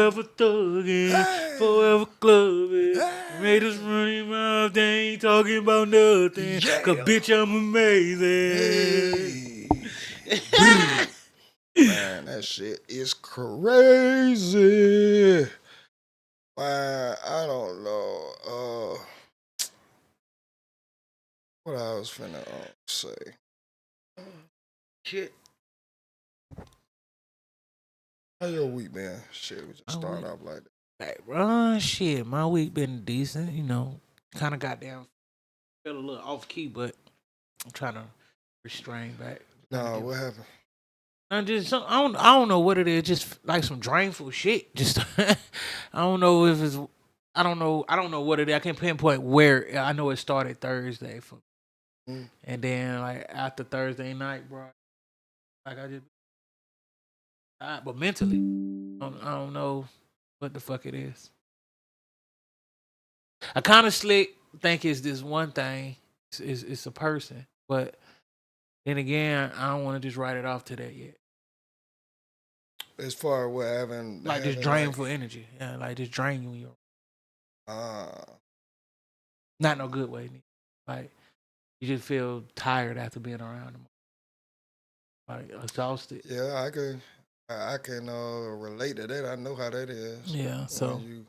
Forever thugging, forever clubbing. Made us run him mouth, they ain't talking about nothing. Cause bitch, I'm amazing. Hey. Man, that shit is crazy. Man, I don't know. What I was finna say. Shit. How your week been? Shit, we just My start week- off like that. Hey, bro, shit, my week been decent, you know. Kind of got down, feel a little off key, but I'm trying to restrain back. Nah, what happened? I just I don't know what it is. Just like some drainful shit. Just I don't know if it's I don't know what it is. I can't pinpoint where. I know it started Thursday for, and then like after Thursday night, bro. Like I just, but mentally, I don't know what the fuck it is. I kind of slick think it's this one thing. It's a person, but then again, I don't want to just write it off to that yet. As far as what having Like just having drain for energy. Yeah, like just drain you. uh Not no good way. Like you just feel tired after being around them. Like exhausted. yeah, I can relate to that. I know how that is. Yeah. So When you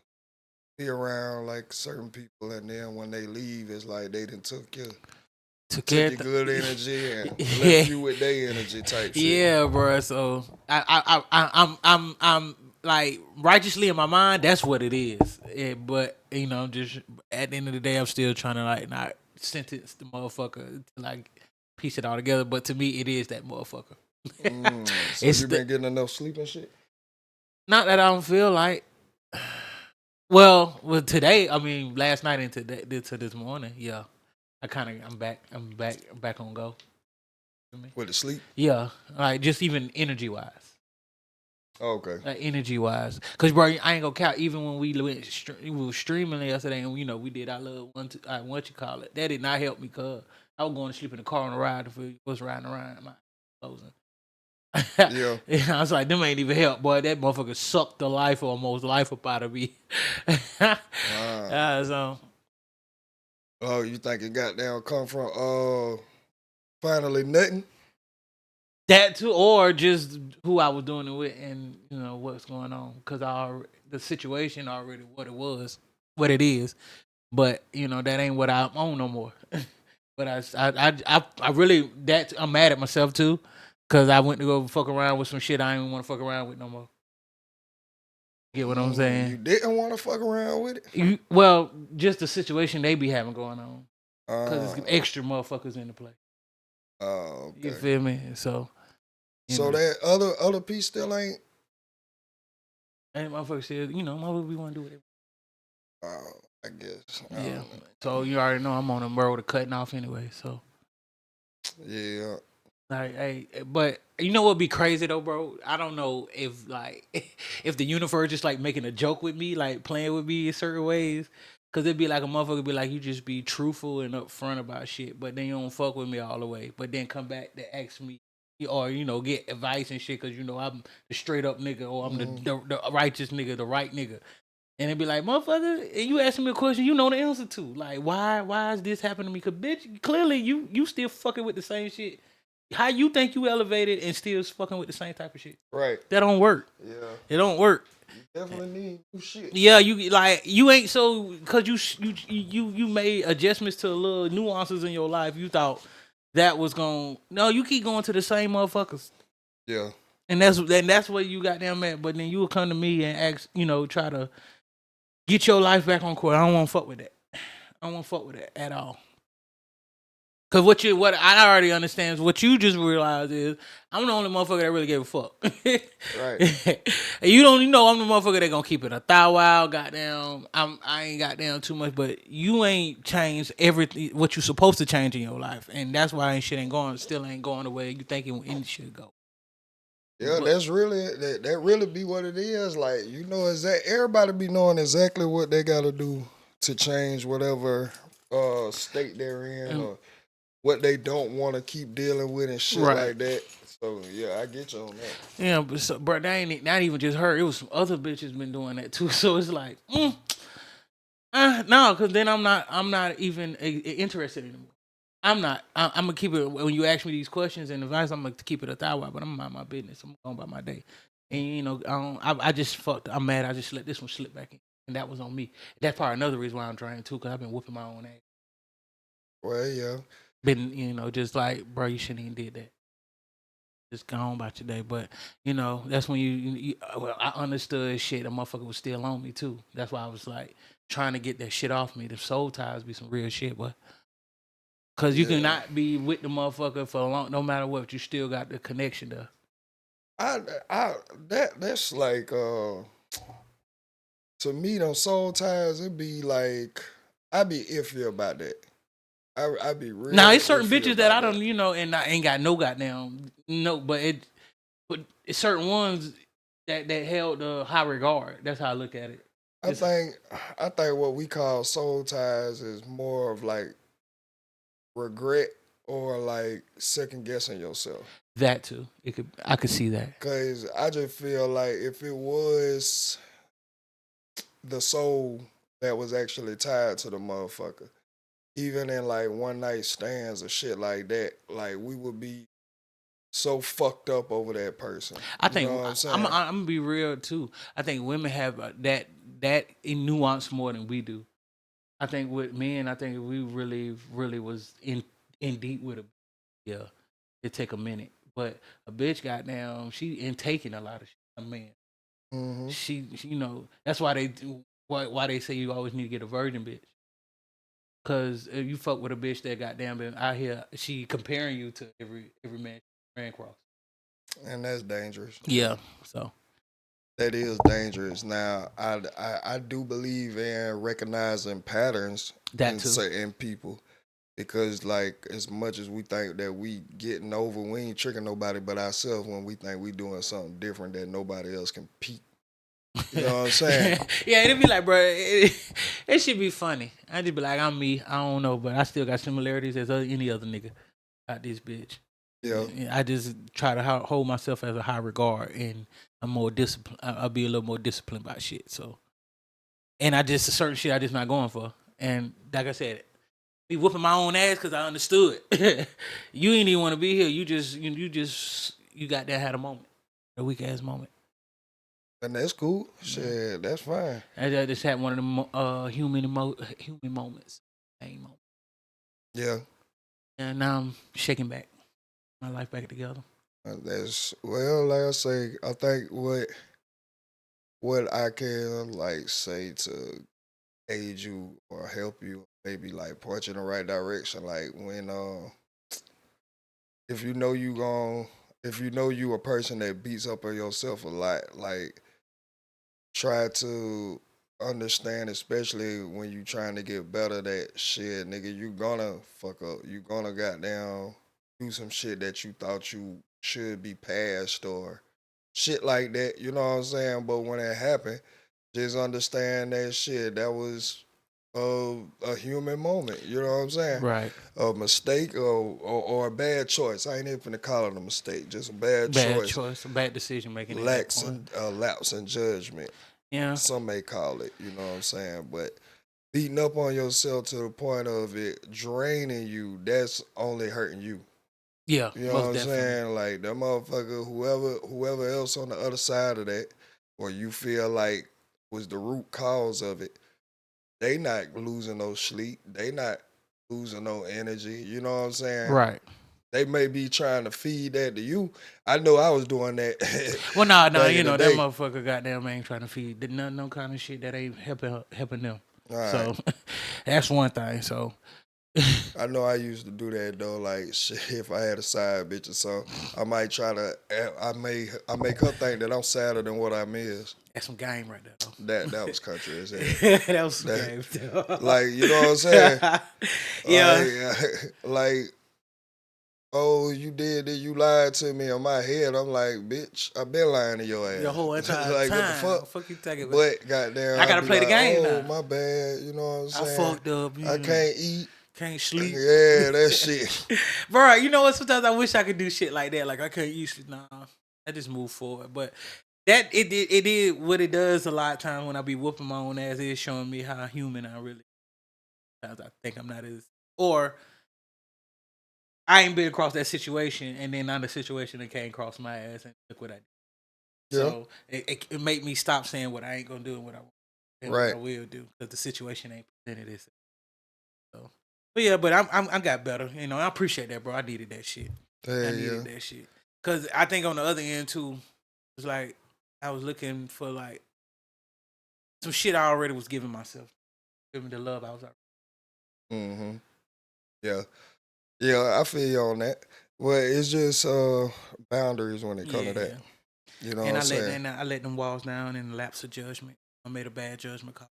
be around like certain people and then when they leave it's like they done took your good energy and left you with their energy type shit. Yeah, bro. So I'm like righteously in my mind. That's what it is. Yeah, but you know, just at the end of the day, I'm still trying to like not sentence the motherfucker to like piece it all together. But to me, it is that motherfucker. So you been getting enough sleep and shit? Not that I don't feel like. Well, today, I mean, last night into to this morning, yeah, I'm back on go. With the sleep? Yeah, like just even energy wise. Oh, okay. Like energy wise, cause bro, I ain't gonna count. Even when we were streaming yesterday, and you know we did our little what you call it. That did not help me, cause I was going to sleep in the car on the ride if we was riding around my closing. Yeah. I was like, them ain't even help, boy. That motherfucker sucked the life almost life up out of me. So. Oh, you think it goddamn come from finally nothing? That too, or just who I was doing it with, and you know what's going on, because the situation already what it is, but you know that ain't what I'm on no more. But I really I'm mad at myself too, because I went to go fuck around with some shit I ain't want to fuck around with no more. Get what I'm saying? You didn't want to fuck around with it? Well, just the situation they be having going on, because it's extra motherfuckers in the play. Oh, okay. You feel me? So that other piece still ain't. And motherfuckers said, you know, motherfuckers we want to do with it. I guess. Yeah. So you already know I'm on the road to cutting off anyway. So. Yeah. Like, hey, but you know what'd be crazy though, bro? I don't know if like if the universe just like making a joke with me, like playing with me in certain ways. Cause it'd be like a motherfucker be like, you just be truthful and upfront about shit, but then you don't fuck with me all the way. But then come back to ask me or, you know, get advice and shit, cause you know I'm the straight up nigga or I'm the righteous nigga, the right nigga. And it'd be like, motherfucker, and you asking me a question you know the answer to. Like, why is this happening to me? Cause bitch, clearly you still fucking with the same shit. How you think you elevated and still fucking with the same type of shit? Right. That don't work. Yeah. It don't work. You definitely need new shit. Yeah, you ain't so because you made adjustments to little nuances in your life. You thought that was you keep going to the same motherfuckers. Yeah. And that's what you got them at. But then you will come to me and ask, you know, try to get your life back on course. I don't want to fuck with that. I don't want to fuck with that at all. Cause what I already understand is what you just realized is I'm the only motherfucker that really gave a fuck. Right. And you don't know I'm the motherfucker that gonna keep it a thou wow, goddamn. I ain't goddamn too much, but you ain't changed everything what you supposed to change in your life, and that's why shit still ain't going the way you think it should go. Yeah, that's really that really be what it is. Like, you know, everybody be knowing exactly what they gotta do to change whatever state they're in or what they don't want to keep dealing with and shit like that. So yeah, I get you on that. Yeah, but bro, that ain't not even just her. It was some other bitches been doing that too. So it's like, no, because then I'm not even interested anymore. I'm not. I'm gonna keep it when you ask me these questions and advice. I'm gonna keep it a thou, but I'm mind my business. I'm going about my day, and I just fucked. I'm mad. I just let this one slip back in, and that was on me. That's probably another reason why I'm trying too, because I've been whooping my own ass. Well, yeah. Been just like, bro, you shouldn't even did that. Just go on about your day, but that's when well, I understood shit. The motherfucker was still on me too. That's why I was like trying to get that shit off me. The soul ties be some real shit, but. Cause you cannot be with the motherfucker for long, no matter what. You still got the connection there. That's like to me, them soul ties. It be like I be iffy about that. I be real. Now it's certain bitches that I don't, and I ain't got no goddamn but it's certain ones that held the high regard. That's how I look at it. I think what we call soul ties is more of like regret or like second guessing yourself. That too. I could see that. Cause I just feel like if it was the soul that was actually tied to the motherfucker, even in like one night stands or shit like that, like we would be so fucked up over that person. I think I'm gonna be real too. I think women have that in nuance more than we do. I think with men, I think if we really was in deep with a yeah, it take a minute. But a bitch goddamn, she taking a lot of shit. A man, she that's why why they say you always need to get a virgin bitch. Cause if you fuck with a bitch that goddamn been out here, she comparing you to every man she ran across. And that's dangerous. Yeah, so that is dangerous. Now, I do believe in recognizing patterns in people, because like as much as we think that we getting over, we ain't tricking nobody but ourselves when we think we doing something different that nobody else can peep. You know what I'm saying? Yeah, it'd be like, bro, it should be funny. I just be like, I'm me. I don't know, but I still got similarities as any other nigga out this bitch. Yeah. I just try to hold myself as a high regard, and I'm more disciplined. I'll be a little more disciplined about shit. So, and a certain shit I just not going for. And like I said, be whooping my own ass because I understood. You ain't even want to be here. You got that had a moment, a weak ass moment. And that's cool. Shit, that's fine. I just had one of them human moments. Yeah. And now I'm shaking back my life back together. That's like I say, I think what I can like say to aid you or help you, maybe like point you in the right direction. Like when if you know you a person that beats up on yourself a lot, like try to understand, especially when you trying to get better, that shit, nigga, you gonna fuck up. You gonna goddamn do some shit that you thought you should be past or shit like that. You know what I'm saying? But when it happened, just understand that shit, that was a human moment. You know what I'm saying? Right. A mistake or a bad choice. I ain't even finna call it a mistake. Just a bad choice. A bad decision making. Lapse in judgment. Yeah. Some may call it. You know what I'm saying? But beating up on yourself to the point of it draining you, that's only hurting you. Yeah. You know what I'm saying? Like that motherfucker, whoever else on the other side of that, or you feel like was the root cause of it, they not losing no sleep. They not losing no energy. You know what I'm saying? Right. They may be trying to feed that to you. I know I was doing that. Well, no, that motherfucker goddamn ain't trying to feed no kind of shit that ain't helping them. Right. So that's one thing. So I know I used to do that though. Like shit, if I had a side bitch or something, I might try to. I make her think that I'm sadder than what I'm is. That's some game right there. Though. That was country as hell. That was some game. Like you know what I'm saying? Yeah. Like, oh, you did it. You lied to me on my head. I'm like, bitch, I've been lying to your ass. The whole entire like, time. what the fuck? What the fuck you talking about? But goddamn, I gotta play the game now. My bad. You know what I'm saying? I fucked up. I can't eat. can't sleep. Yeah, that shit. Bro, you know what? Sometimes I wish I could do shit like that. Like I couldn't use it. Nah, I just move forward. But that it did what it does a lot of times when I be whooping my own ass. It's showing me how human I really. Sometimes I think I'm not as, or I ain't been across that situation, and then now the situation that came across my ass, and look what I did. Yeah, So it made me stop saying what I ain't gonna do and what I want and what I right. will do because the situation ain't presented itself. So, but yeah, but I got better. You know, I appreciate that, bro. I needed that shit. I Hey, yeah. needed that shit because I think on the other end too, it's like I was looking for like some shit I already was giving myself, giving the love I was. Mm-hmm. Yeah. Yeah, I feel you on that. Well, it's just boundaries when it comes to that. Yeah, You know what and I'm saying? I let them walls down in the lapse of judgment. I made a bad judgment call,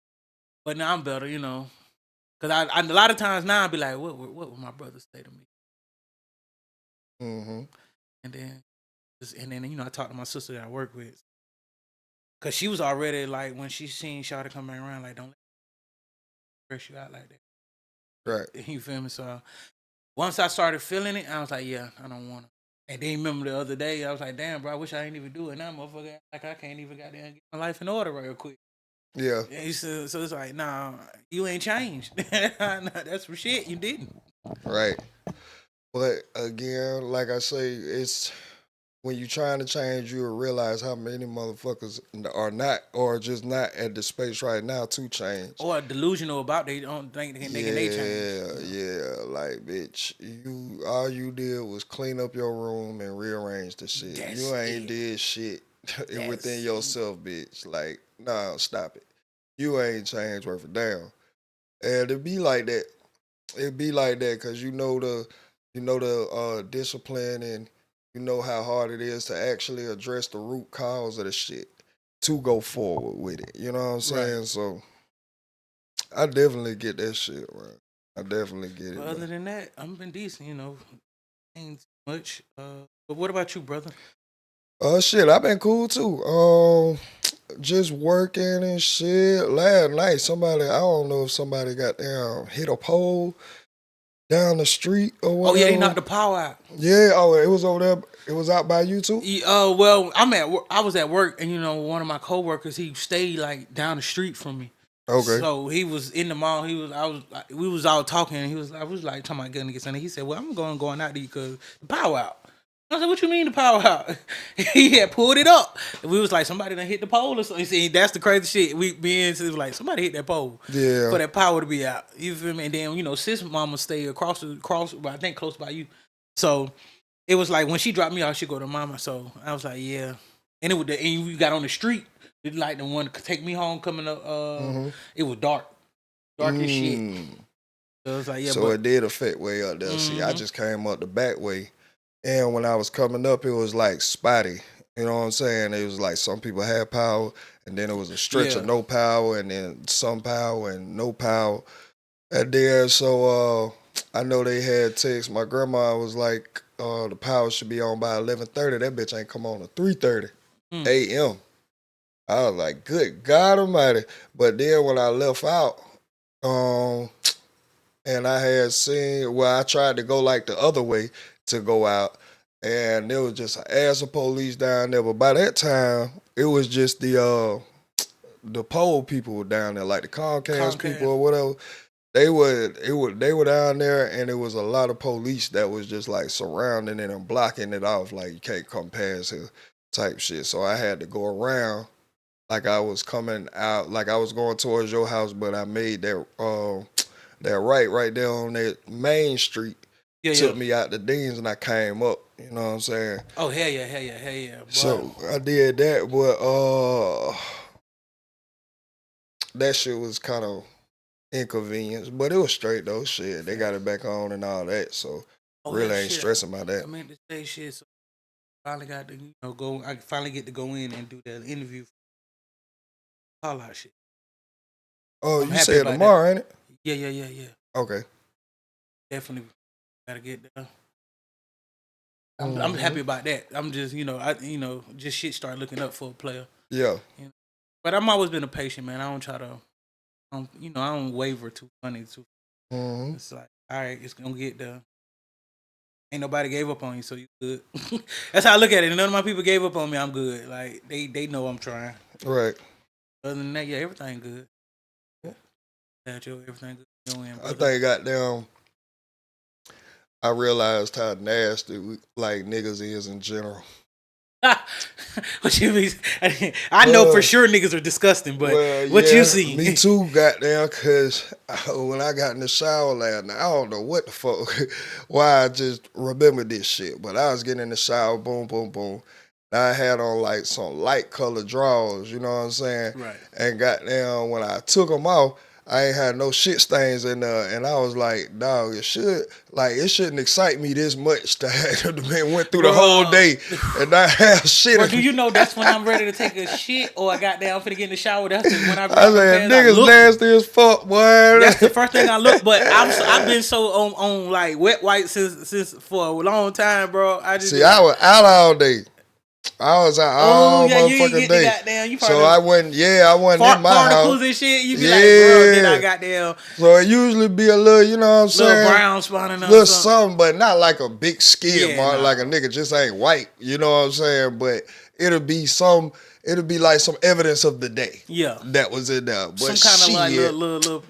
but now I'm better. You know, because I a lot of times now I be like, what would my brother say to me? Mm-hmm. And then you know I talked to my sister that I work with because she was already like when she seen Shawty come back around like don't let her stress you out like Right. that. You feel me? So once I started feeling it, I was like, yeah, I don't want to. And then remember the other day, I was like, damn, bro, I wish I didn't even do it. Now, motherfucker, like I can't even goddamn get my life in order real quick. Yeah. And so it's like, nah, you ain't changed. Nah, that's for shit. You didn't. Right. But again, like I say, it's when you trying to change, you'll realize how many motherfuckers are not or just not at the space right now to change. Or delusional about they don't think they change. Yeah, You know? yeah. Like, bitch, you all you did was clean up your room and rearrange the shit. That's You ain't it. did shit within That's it. yourself, bitch. Like, nah, stop it. You ain't changed worth a damn. And it be like that. It be like that because you know the discipline and you know how hard it is to actually address the root cause of the shit to go forward with it. You know what I'm Right. saying? So I definitely get that shit, right? I definitely get But it, bro. other than that, I'm been decent, you know. Ain't much. But what about you, brother? Shit, I've been cool too. Just working and shit. Last night, somebody, I don't know if somebody got down, hit a pole down the street or Oh yeah, they knocked whatever. the power out. Yeah, oh, it was over there. It was out by you too? Well, I'm at work. I was at work, and you know, one of my coworkers, he stayed like down the street from me. Okay. So he was in the mall. We was all talking. And I was like talking about gonna get something. He said, "Well, I'm going out there because the power out." I said, "What you mean the power out?" He had pulled it up. And we was like, "Somebody done hit the pole or something." See, that's the crazy shit. We being was like, "Somebody hit that pole Yeah. for that power to be out." You feel me? And then you know, sis mama stay across, I think close by you. So it was like when she dropped me off, she go to mama. So I was like, yeah. And and we got on the street. It like the one to take me home coming up. Mm-hmm. It was dark as shit. Mm. So it was like, yeah, So but it did affect way up there. See, I mm-hmm. just came up the back way. And when I was coming up, it was like spotty. You know what I'm saying? It was like some people had power, and then it was a stretch of Yeah, no power, and then some power and no power. And then so I know they had text. My grandma was like, the power should be on by 11:30. That bitch ain't come on at 3:30 mm. a.m. I was like, good God Almighty. But then when I left out, um, and I had seen, well, I tried to go like the other way to go out, and there was just an ass of police down there. But by that time, it was just the pole people were down there, like the Comcast people Comcast. or whatever. They were down there, and it was a lot of police that was just like surrounding it and blocking it off, like you can't come past here, type shit. So I had to go around, like I was coming out, like I was going towards your house, but I made that right there on that main street Yeah, yeah. took me out the Deans, and I came up. You know what I'm saying? Oh hell yeah, hell yeah, hell yeah, boy. So I did that, but that shit was kind of inconvenience, but it was straight though. Shit, they got it back on and all that, so Oh yeah, really ain't shit. stressing about I that. meant to say shit. So finally got to go. I finally get to go in and do that interview. Call out shit. Oh, I'm you happy said about that. tomorrow, ain't it? Yeah, yeah, yeah, yeah. Okay. Definitely gotta get there. I'm Mm-hmm. happy about that. I'm just just shit start looking up for a player. Yeah. You know? But I'm always been a patient man. I don't try to I don't waver too funny too. Mm-hmm. It's like all right, it's gonna get done. Ain't nobody gave up on you, so you good. That's how I look at it. None of my people gave up on me. I'm good. Like they know I'm trying. Right. Other than that, yeah, everything good. Everything good. I think goddamn, I realized how nasty like niggas is in general. What you mean? I know for sure niggas are disgusting, but what you see? Me too, goddamn, cause when I got in the shower last night, I don't know what the fuck, why I just remember this shit, but I was getting in the shower, boom, boom, boom. And I had on like some light colored drawers, you know what I'm saying? Right. And goddamn, when I took them off, I ain't had no shit stains in there, and I was like, dog, it shouldn't excite me this much to have went through the whole day and not have shit. Bro, do you know that's when I'm ready to take a shit or I got down finna get in the shower? That's when I said, niggas nasty as fuck, boy. That's the first thing I look. But I've been so on like wet white since for a long time, bro. I was out all day. I was out all motherfucking day. Goddamn, so I wasn't in my house. And shit. You be like, bro, then I goddamn. So it usually be a little, you know what I'm saying? Little brown spawning up. Little something, but not like a big skid mark, nah. like a nigga just ain't white. You know what I'm saying? But it'll be like some evidence of the day. Yeah. That was in there. But some kind of like little.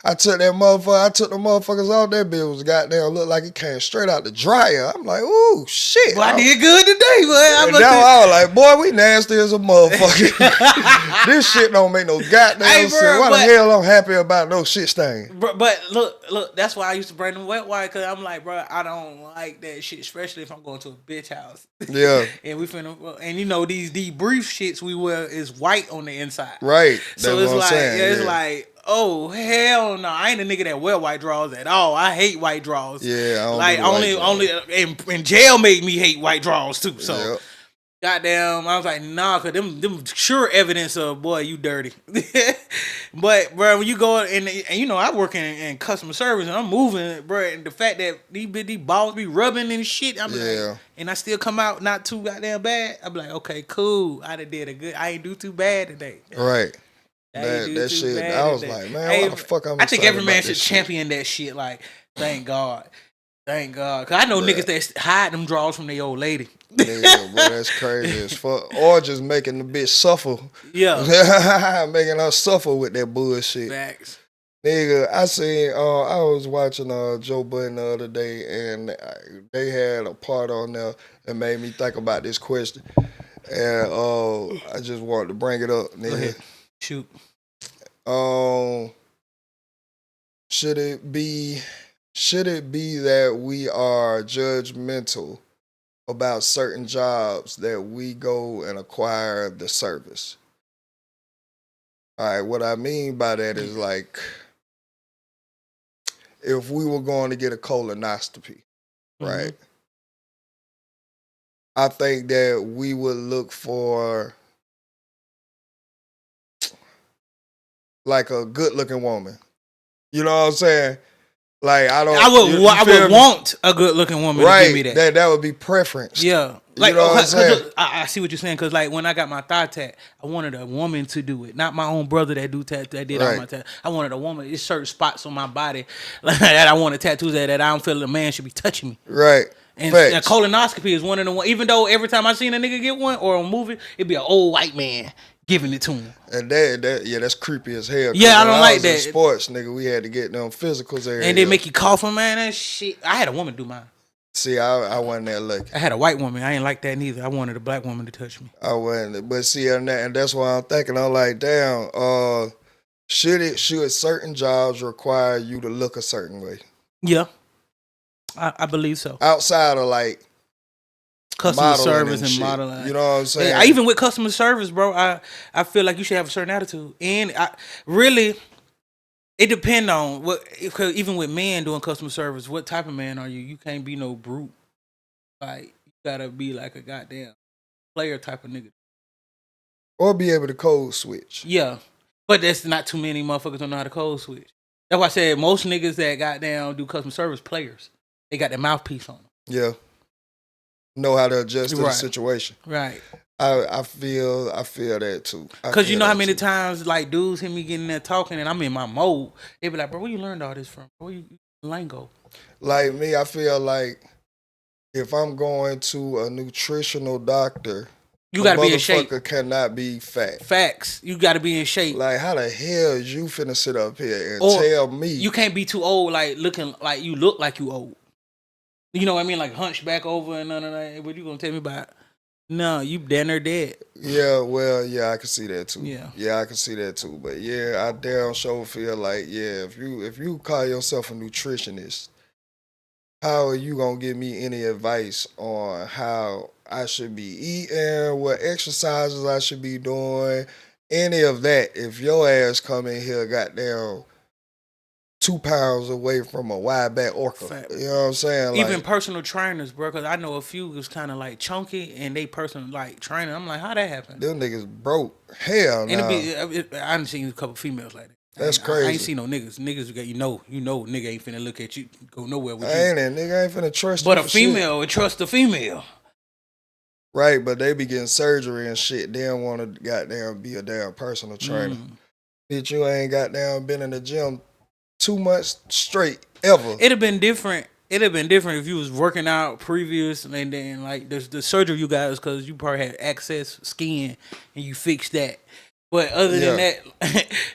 I took the motherfuckers out there. Bill was goddamn looked like it came straight out the dryer. I'm like, ooh, shit. Well, I did good today, boy. I was like, boy, we nasty as a motherfucker. This shit don't make no goddamn sense. Why the hell I'm happy about no shit stain? But look, that's why I used to bring them wet white, because I'm like, bro, I don't like that shit, especially if I'm going to a bitch house. Yeah. And we finna, and you know, these brief shits we wear is white on the inside. Right. So it's like, it's like, oh hell no! I ain't a nigga that wear white drawers at all. I hate white drawers. Yeah, I don't only in jail made me hate white drawers too. So, yep. Goddamn, I was like, nah, cause them sure evidence of boy you dirty. But bro, when you go and you know I work in customer service and I'm moving, bro, and the fact that these balls be rubbing and shit, I'm like, and I still come out not too goddamn bad. I'm like, okay, cool. I ain't do too bad today. Right. That shit, I was like, man, why the fuck I'm I think every man should champion that shit. Like, thank God. Cause I know niggas that hide them draws from their old lady. Yeah, bro, that's crazy as fuck. Or just making the bitch suffer. Yeah. Making her suffer with that bullshit. Facts. Nigga, I seen, I was watching Joe Budden the other day, and they had a part on there that made me think about this question. And I just wanted to bring it up, nigga. Go ahead. Shoot. Should it be that we are judgmental about certain jobs that we go and acquire the service? All right, what I mean by that is like if we were going to get a colonoscopy, right? I think that we would look for like a good-looking woman. You know what I'm saying? Like I would want a good-looking woman to give me that. That would be preference. Yeah. Like, you know what I'm saying? Look, I see what you're saying, because like when I got my thigh tat, I wanted a woman to do it, not my own brother that did all my tat. I wanted a woman. There's certain spots on my body that I wanted tattoos that I don't feel a man should be touching me. Right. And a colonoscopy is one of the ones. Even though every time I seen a nigga get one or a movie, it'd be an old white man giving it to him. And that's creepy as hell. Yeah, I don't like that. In sports, nigga, we had to get them physicals there. And they make you cough, man. That shit. I had a woman do mine. See, I wasn't that lucky. I had a white woman. I ain't like that neither. I wanted a black woman to touch me. I wasn't. But see, and that's why I'm thinking. I'm like, damn. Should certain jobs require you to look a certain way? Yeah, I believe so. Outside of like customer service and modeling, you know what I'm saying? Even with customer service, bro, I feel like you should have a certain attitude, and it depends on what. Because even with men doing customer service, what type of man are you? You can't be no brute. Like you gotta be like a goddamn player type of nigga, or be able to code switch. Yeah, but that's not too many motherfuckers don't know how to code switch. That's why I said most niggas that goddamn do customer service players. They got their mouthpiece on them. Yeah. Know how to adjust to the situation. Right. I feel that too. Because you know how many times like dudes hear me getting there talking and I'm in my mode. They be like, bro, where you learned all this from? Where you lingo? Like me, I feel like if I'm going to a nutritional doctor, You the got to be in shape. motherfucker cannot be fat. Facts. You got to be in shape. Like, how the hell is you finna sit up here and Or tell me? you can't be too old, like looking like you look like you old. You know what I mean? Like hunchback over and none of that. What you gonna tell me about? No, you damn near dead. Yeah, well, yeah, I can see that too. Yeah. I can see that too. But yeah, I damn sure feel like, yeah, if you call yourself a nutritionist, how are you gonna give me any advice on how I should be eating, what exercises I should be doing, any of that? If your ass come in here, goddamn 2 pounds away from a wide back orca, Fact. you know what I'm saying? Even Like, personal trainers, bro. Because I know a few was kind of like chunky, and they personal like training. I'm like, how that happen? them niggas broke. Hell And no. I done seen a couple females like that. That's I crazy. ain't seen no niggas. Niggas got you know, nigga ain't finna look at you, go nowhere with you. Ain't it, nigga? Ain't finna trust But you a for female shit. would trust a female. Right, but they be getting surgery and shit. They don't want to goddamn be a damn personal trainer. Bitch, you ain't goddamn been in the gym 2 months straight ever. It'd have been different. It'd have been different if you was working out previous and then like the surgery you got is because you probably had excess skin and you fixed that. But other than that,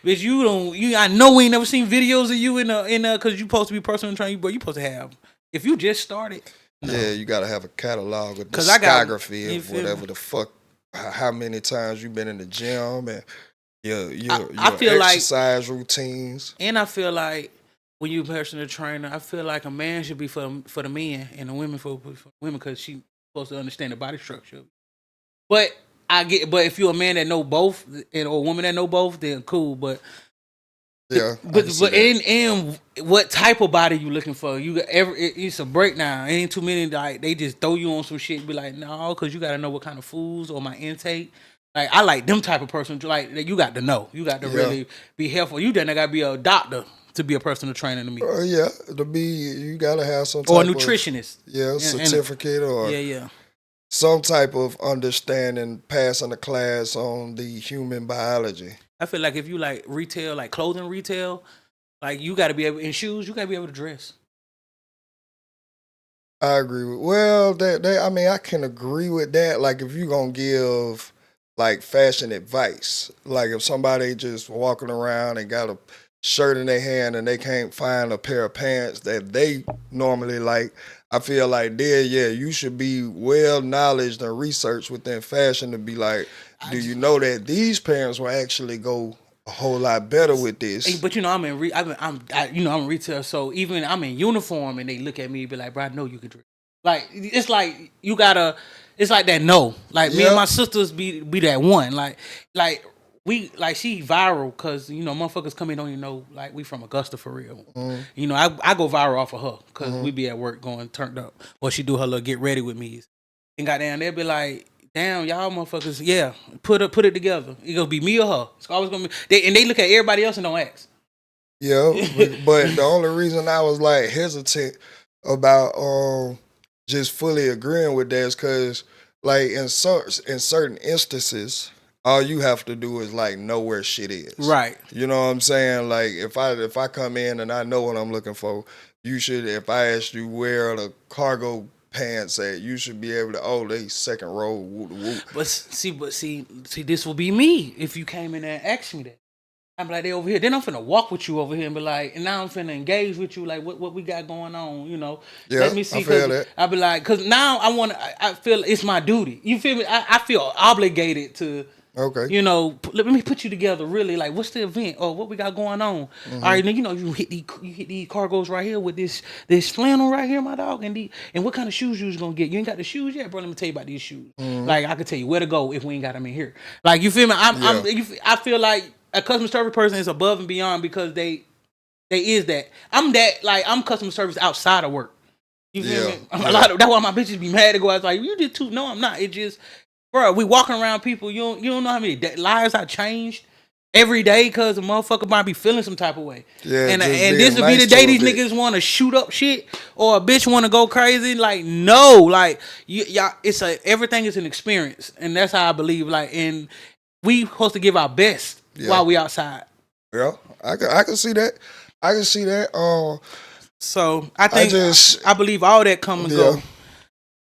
bitch, you don't. I know we ain't never seen videos of you in because you supposed to be personal training, but you supposed to have. If you just started, no. Yeah, you gotta have a catalog, a discography of whatever the fuck, how many times you been in the gym and your I feel exercise routines. And I feel like when you personal trainer, I feel like a man should be for the men and the women for women because she supposed to understand the body structure. But if you're a man that know both and or a woman that know both, then cool. But yeah, but in what type of body you looking for? You got it's a breakdown. Ain't too many like they just throw you on some shit. And be like, no, because you got to know what kind of foods or my intake. Like I like them type of person. Like you got to know. You got to really be helpful. You then got to be a doctor to be a personal trainer to me. Yeah, you gotta have some type or a nutritionist. Certificate or some type of understanding, passing a class on the human biology. I feel like if you like retail, like clothing retail, like you got to be able in shoes, you got to be able to dress. I agree with. Well, I mean, I can agree with that. Like if you gonna give like fashion advice, like if somebody just walking around and got a shirt in their hand and they can't find a pair of pants that they normally like, I feel like you should be well knowledged and researched within fashion to be like, do you know that these pants will actually go a whole lot better with this? But you know, I'm in retail, so even I'm in uniform and they look at me and be like, bro, I know you could dress. Like it's like you gotta. It's like that. No, like me and my sisters be that one. Like we like she viral because you know motherfuckers come in don't even know like we from Augusta for real. You know I go viral off of her because we be at work going turned up or she do her little get ready with me and goddamn they'll be like damn y'all motherfuckers put it together. It gonna be me or her. It's always gonna be they look at everybody else and don't ask. Yeah, but the only reason I was like hesitant about just fully agreeing with that is because like in certain instances. All you have to do is like know where shit is. Right. You know what I'm saying? Like if I come in and I know what I'm looking for, you should. If I ask you where the cargo pants at, you should be able to. They second row. Whoop, whoop. But see, this will be me if you came in there and asked me that. I'm like they over here. Then I'm finna walk with you over here and be like, and now I'm finna engage with you like what we got going on. You know. Yeah, let me see. I feel that. I be like, cause now I feel it's my duty. You feel me? I feel obligated to. Okay. You know, let me put you together. Really, like, what's the event or what we got going on? All right, now you know you hit these cargos right here with this flannel right here, my dog, and what kind of shoes you was gonna get? You ain't got the shoes yet, bro. Let me tell you about these shoes. Like, I could tell you where to go if we ain't got them in here. Like, you feel me? I feel like a customer service person is above and beyond because they is that. I'm customer service outside of work. You feel me? That's why my bitches be mad to go out. Like, you did too. No, I'm not. It just. Bro, we walking around people. You don't know how many lives I changed every day because a motherfucker might be feeling some type of way. Yeah, and this would be the day these niggas want to shoot up shit or a bitch want to go crazy. Like no, like y'all, everything is an experience, and that's how I believe. Like, and we supposed to give our best while we outside. Yeah, I can see that. I can see that. So I I think just I believe all that come and yeah. go.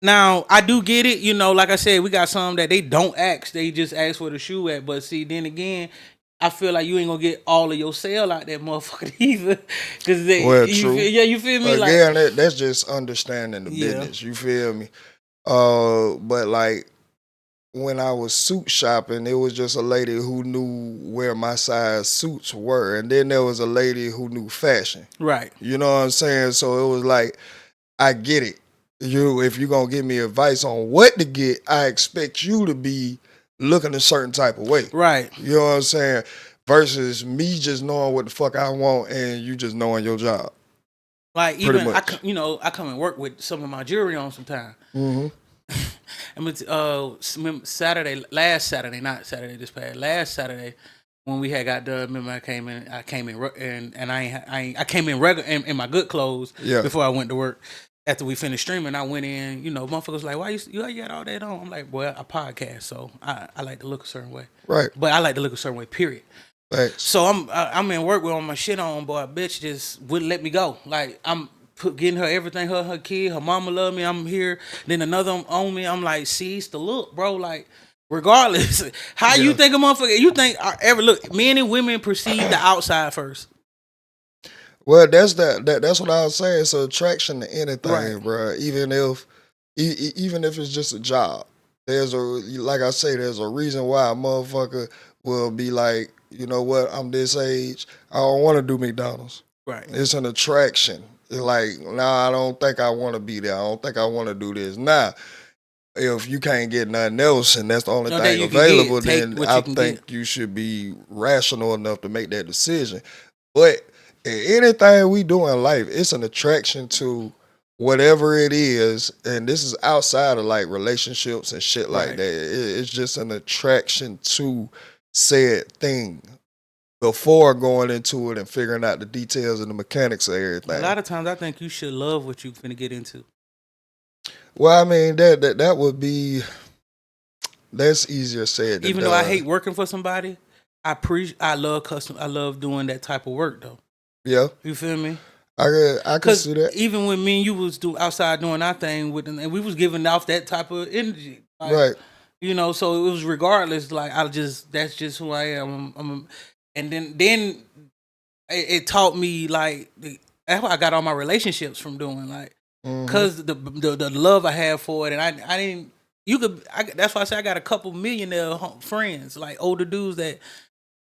Now I do get it, like I said, we got some that they don't ask, they just ask where the shoe at. But see, then again, I feel like you ain't gonna get all of your sale out that motherfucker either, because Well, true. you feel me, like Again, that's just understanding the yeah, business. You feel me? But like when I was suit shopping, it was just a lady who knew where my size suits were, and then there was a lady who knew fashion. right, You know what I'm saying? So it was like, I get it. If you're gonna give me advice on what to get, I expect you to be looking a certain type of way. right. You know what I'm saying? Versus me just knowing what the fuck I want and you just knowing your job. Like Pretty even much. I come and work with some of my jewelry on sometimes. Mm-hmm. Saturday, last Saturday, not Saturday this past, last Saturday, when we had got done. Remember, I came in and I came in regular in my good clothes Yeah. before I went to work. After we finished streaming, I went in. Motherfuckers like, why you got all that on? I'm like, well, I podcast, so I like to look a certain way. Right. But I like to look a certain way. Period. Thanks. So I'm in work with all my shit on, boy. Bitch just wouldn't let me go. Like I'm getting her everything, her kid, her mama love me. I'm here. Then another on me. I'm like, see, it's the look, bro. Like regardless, how you think a motherfucker? You think ever look? Men and women perceive the outside first. Well, that's what I was saying. It's an attraction to anything, Right. bro. Even if it's just a job, like I say, there's a reason why a motherfucker will be like, you know what? I'm this age. I don't want to do McDonald's. Right. It's an attraction. It's like, nah, I don't think I want to be there. I don't think I want to do this. Nah, if you can't get nothing else and that's the only That thing you can get, available, take then what I you can think get. you should be rational enough to make that decision. But anything we do in life, it's an attraction to whatever it is, and this is outside of like relationships and shit like Right. that. It's just an attraction to said thing before going into it and figuring out the details and the mechanics of everything. A lot of times, I think you should love what you're finna get into. Well, I mean that would be, that's easier said than Even done. though I hate working for somebody, I love doing that type of work though. Yeah, You feel me? I can see that. Even when me and you was outside doing our thing with them, and we was giving off that type of energy, like, Right. So it was regardless. Like that's just who I am. And then it taught me like that's what I got all my relationships from doing, like, cause the love I have for it, and I didn't. That's why I say I got a couple millionaire friends, like older dudes that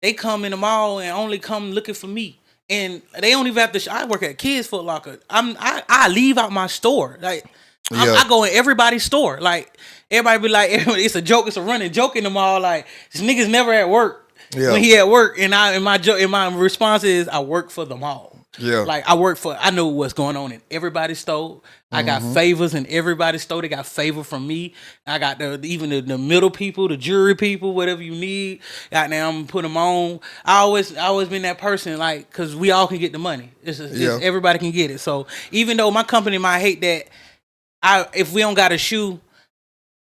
they come in the mall and only come looking for me. And they don't even have to. I work at Kids Foot Locker. I leave out my store. Like I go in everybody's store. Like everybody be like, it's a joke. It's a running joke in the mall. Like this nigga's never at work when he at work. And my response is, I work for the mall. Yeah. Like I know what's going on in everybody's store. I got favors in everybody's store. They got favor from me. I got even the middle people, the jury people, whatever you need. Got now I'm put them on. I always been that person, like, cause we all can get the money. It's everybody can get it. So even though my company might hate that, if we don't got a shoe,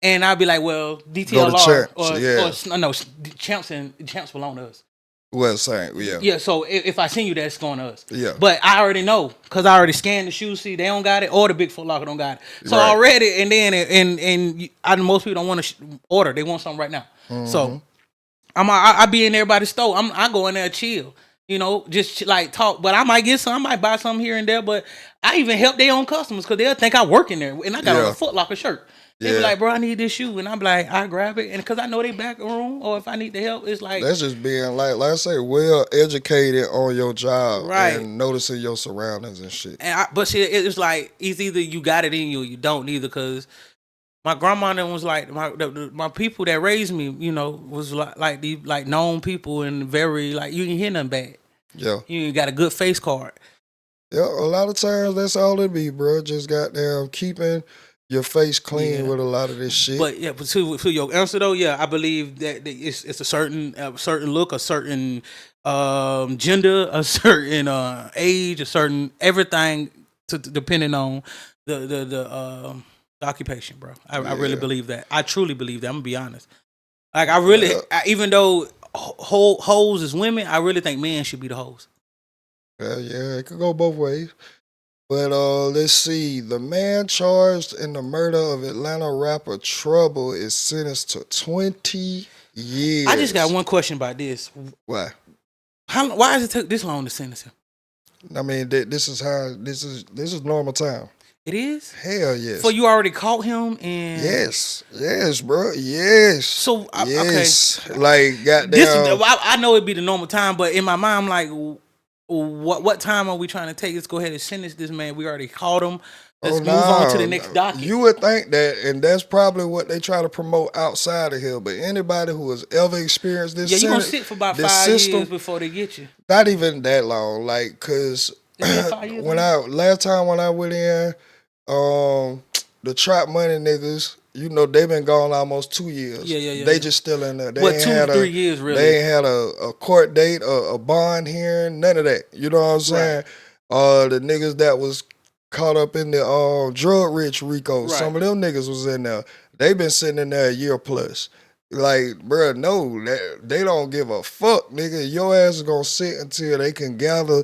and I'll be like, well, DTLR or no, champs belong to us. Well, same, yeah. Yeah, so if I send you that, it's going to us. Yeah. But I already know, because I already scanned the shoes. See, they don't got it, or the Big Foot Locker don't got it. So already, and then most people don't want to order. They want something right now. So I be in everybody's store. I go in there chill. Just like talk. But I might get some. I might buy something here and there. But I even help their own customers because they'll think I work in there. And I got on a Foot Locker shirt. They be like, bro, I need this shoe. And I'm like, I grab it. And because I know they back room, or if I need the help, it's like. That's just being like I say, well educated on your job. Right. And noticing your surroundings and shit. But see, it's like, it's either you got it in you or you don't either. Because my grandma was like, my people that raised me, was like known people and very, like, you didn't hear nothing bad. Yeah. You got a good face card. Yeah, a lot of times that's all it be, bro. Just goddamn keeping your face clean with a lot of this shit. But yeah, but to your answer though, yeah, I believe that it's a certain look, a certain gender, a certain age, a certain everything, depending on the occupation, bro. I really believe that. I truly believe that. I'm gonna be honest. Like I really, even though hoes is women, I really think men should be the hoes. Yeah, it could go both ways. But let's see. The man charged in the murder of Atlanta rapper Trouble is sentenced to 20 years. I just got one question about this. Why? Why has it took this long to sentence him? I mean, this is normal time. It is? Hell yes. So you already caught him and yes, bro, yes. So yes, okay, like goddamn. This is, I know it'd be the normal time, but in my mind, I'm like, what time are we trying to take? Let's go ahead and sentence this man. We already caught him. Let's move on to the next docket. You would think that, and that's probably what they try to promote outside of here. But anybody who has ever experienced this, you're gonna sit for about 5 years before they get you. Not even that long, like, cause last time when I went in, the Trap Money niggas, you know, they been gone almost 2 years. Yeah. They just still in there. They what, 2 to 3 years, really? They ain't had a court date, a bond hearing, none of that. You know what I'm saying? Right. The niggas that was caught up in the drug rich Rico, right. Some of them niggas was in there. They been sitting in there a year plus. Like, bro, no, they don't give a fuck, nigga. Your ass is gonna sit until they can gather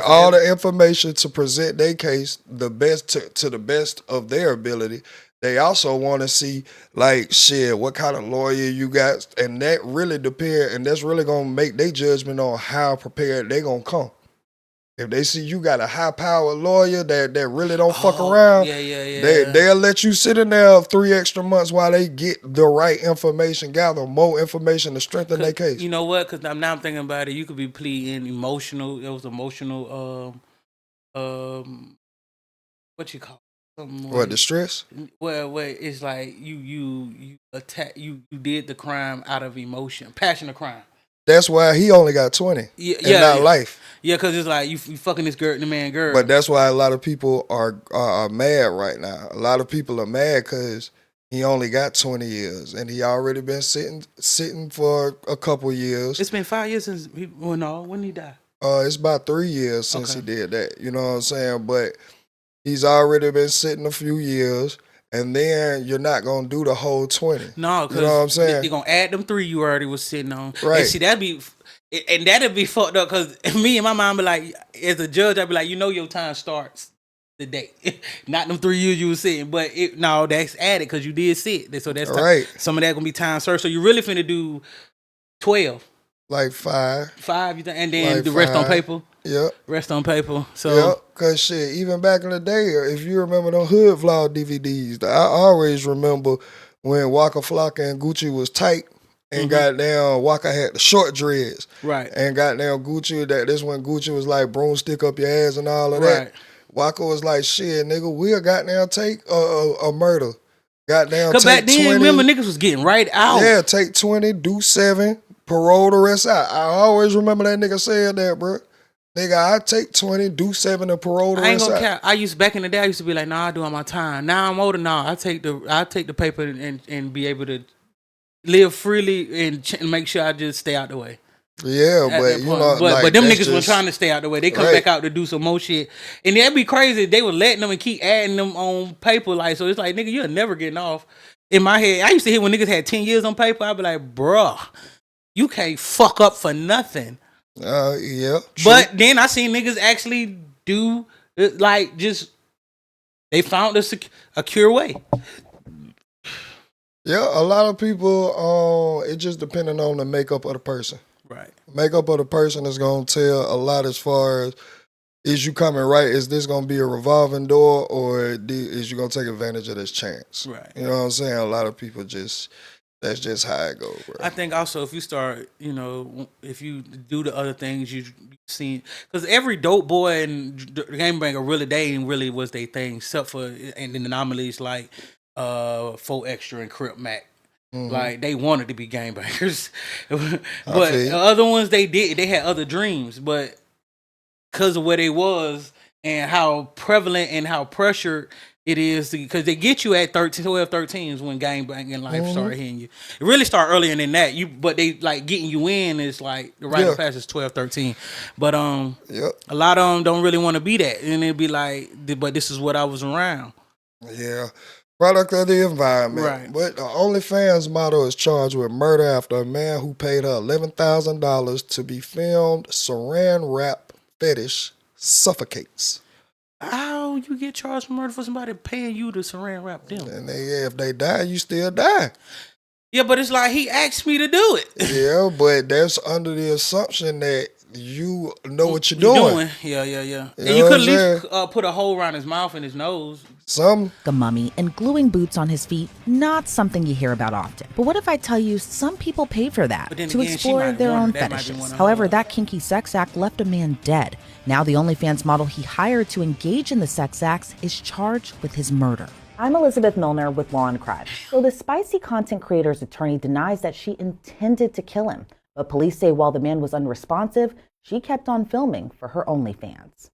all the information to present their case the best to the best of their ability. They also want to see, like, shit, what kind of lawyer you got, and that really depend, and that's really gonna make their judgment on how prepared they gonna come. If they see you got a high-powered lawyer that really don't fuck around, they'll let you sit in there 3 extra months while they get the right information, gather more information to strengthen their case. You know what? Because now I'm thinking about it. You could be pleading emotional. It was emotional. What you call it? What, distress? Well, it's like you attack. You did the crime out of emotion, passion of crime. That's why he only got 20, not life. Yeah, because it's like you fucking this girl, the man girl. But that's why a lot of people are mad right now. A lot of people are mad because he only got 20 years, and he already been sitting for a couple years. It's been 5 years since when he died. It's about 3 years since he did that. You know what I'm saying? But he's already been sitting a few years. And then you're not gonna do the whole 20. No, because you know what I'm saying? They're gonna add them 3 you already was sitting on. Right. And see, that'd be fucked up because me and my mom be like, as a judge, I'd be like, your time starts today, not them 3 years you was sitting. But that's added because you did sit. So that's right. Some of that gonna be time served. So you really finna do 12. Like 5. 5, you think, and then like the rest on paper. Yep. Rest on paper. So yep. Cause shit, even back in the day, if you remember them Hood Vlog DVDs, I always remember when Waka Flocka and Gucci was tight, and goddamn Waka had the short dreads, right? And goddamn Gucci, this when Gucci was like broomstick up your ass and all of that. Waka was like, shit, nigga, we'll goddamn take a murder, goddamn. Cause back then, 20, remember niggas was getting right out. Yeah, take 20, do 7. Parole the rest out. I always remember that nigga saying that, bro. Nigga, I take 20, do 7, and parole the rest out. I ain't gonna count. Back in the day, I used to be like, nah, I do all my time. Now I'm older. Now I take the paper and be able to live freely and make sure I just stay out the way. Yeah, but you know, but them niggas were trying to stay out the way. They come back out to do some more shit, and that'd be crazy. They were letting them and keep adding them on paper, like so. It's like, nigga, you're never getting off. In my head, I used to hear when niggas had 10 years on paper, I'd be like, bruh. You can't fuck up for nothing. Yeah. True. But then I seen niggas actually do like just they found a cure way. Yeah, a lot of people. It just depending on the makeup of the person. Right. Makeup of the person is gonna tell a lot as far as is you coming right. Is this gonna be a revolving door or is you gonna take advantage of this chance? Right. You know what I'm saying? A lot of people just. That's just how it goes, bro. I think also if you start, if you do the other things you've seen, because every dope boy and game banger they ain't really was their thing, except for and the anomalies like 4 Extra and Crip Mac. Like they wanted to be game bangers, but the other ones they had other dreams, but because of where they was and how prevalent and how pressured it is, because they get you at 12, 13s when gang banging life start hitting you. It really start earlier than that. But they like getting you in is like the rite of passage is 12, 13. But a lot of them don't really want to be that, and it'd be like, but this is what I was around. Yeah, product of the environment. Right. But the OnlyFans model is charged with murder after a man who paid her $11,000 to be filmed Saran wrap fetish suffocates. how you get charged for murder for somebody paying you to saran wrap them? And if they die, you still die. Yeah, but it's like he asked me to do it. Yeah, but that's under the assumption that you know what you're doing. Yeah. You And know you what could I'm at least put a hole around his mouth and his nose. A mummy and gluing boots on his feet, not something you hear about often. But what if I tell you some people pay for that to explore their own fetishes? However, that kinky sex act left a man dead. Now the OnlyFans model he hired to engage in the sex acts is charged with his murder. I'm Elizabeth Milner with Law and Crime. So the spicy content creator's attorney denies that she intended to kill him. But police say while the man was unresponsive, she kept on filming for her OnlyFans.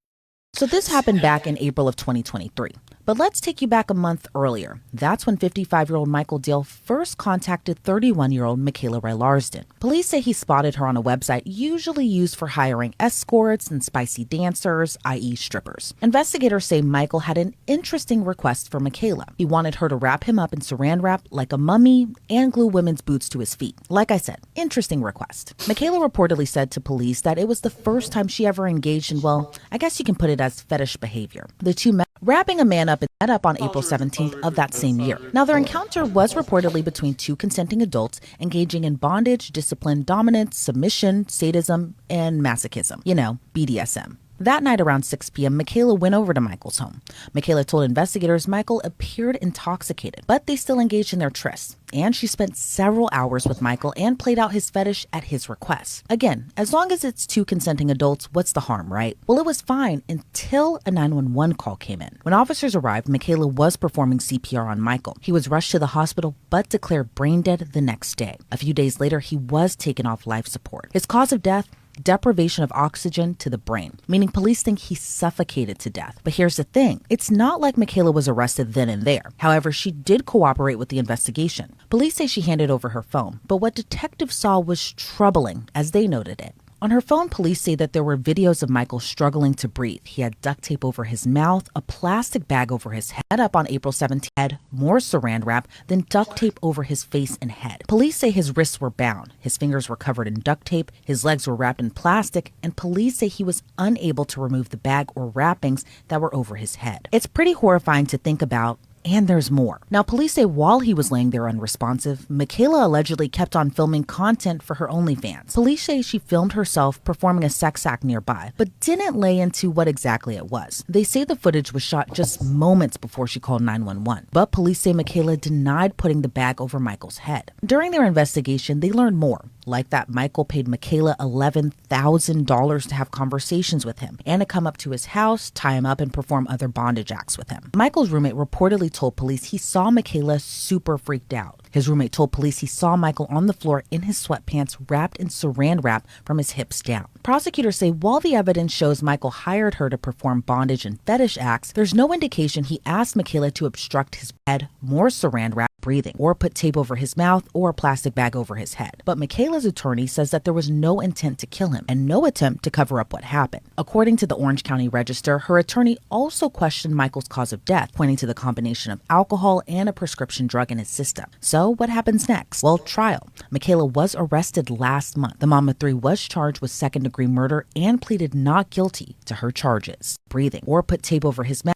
So this happened back in April of 2023. But let's take you back a month earlier. That's when 55-year-old Michael Dale first contacted 31-year-old Michaela Ray-Larsden. Police say he spotted her on a website usually used for hiring escorts and spicy dancers, i.e. strippers. Investigators say Michael had an interesting request for Michaela. He wanted her to wrap him up in saran wrap like a mummy and glue women's boots to his feet. Like I said, interesting request. Michaela reportedly said to police that it was the first time she ever engaged in, well, I guess you can put it as fetish behavior. The two met, wrapping a man up and met up on April 17th of that same year. Now, their encounter was reportedly between two consenting adults engaging in bondage, discipline, dominance, submission, sadism, and masochism. You know, BDSM. That night around 6 p.m., Michaela went over to Michael's home. Michaela told investigators Michael appeared intoxicated, but they still engaged in their tryst. And she spent several hours with Michael and played out his fetish at his request. Again, as long as it's two consenting adults, what's the harm, right? Well, it was fine until a 911 call came in. When officers arrived, Michaela was performing CPR on Michael. He was rushed to the hospital, but declared brain dead the next day. A few days later, he was taken off life support. His cause of death? Deprivation of oxygen to the brain, meaning police think he suffocated to death. But here's the thing. It's not like Michaela was arrested then and there. However, she did cooperate with the investigation. Police say she handed over her phone, but what detectives saw was troubling, as they noted it. On her phone, police say that there were videos of Michael struggling to breathe. He had duct tape over his mouth, a plastic bag over his head up on April 17th, more saran wrap, then duct tape over his face and head. Police say his wrists were bound, his fingers were covered in duct tape, his legs were wrapped in plastic, and police say he was unable to remove the bag or wrappings that were over his head. It's pretty horrifying to think about. And there's more. Now, police say while he was laying there unresponsive, Michaela allegedly kept on filming content for her OnlyFans. Police say she filmed herself performing a sex act nearby, but didn't lay into what exactly it was. They say the footage was shot just moments before she called 911, but police say Michaela denied putting the bag over Michael's head. During their investigation, they learned more. Like that Michael paid Michaela $11,000 to have conversations with him and to come up to his house, tie him up, and perform other bondage acts with him. Michael's roommate reportedly told police he saw Michaela super freaked out. His roommate told police he saw Michael on the floor in his sweatpants wrapped in saran wrap from his hips down. Prosecutors say while the evidence shows Michael hired her to perform bondage and fetish acts, there's no indication he asked Michaela to obstruct his head, more saran wrap, breathing, or put tape over his mouth or a plastic bag over his head. But Michaela's attorney says that there was no intent to kill him and no attempt to cover up what happened. According to the Orange County Register, her attorney also questioned Michael's cause of death, pointing to the combination of alcohol and a prescription drug in his system. So what happens next? Well, trial. Michaela was arrested last month. The mom of three was charged with second-degree murder and pleaded not guilty to her charges, breathing, or put tape over his mouth.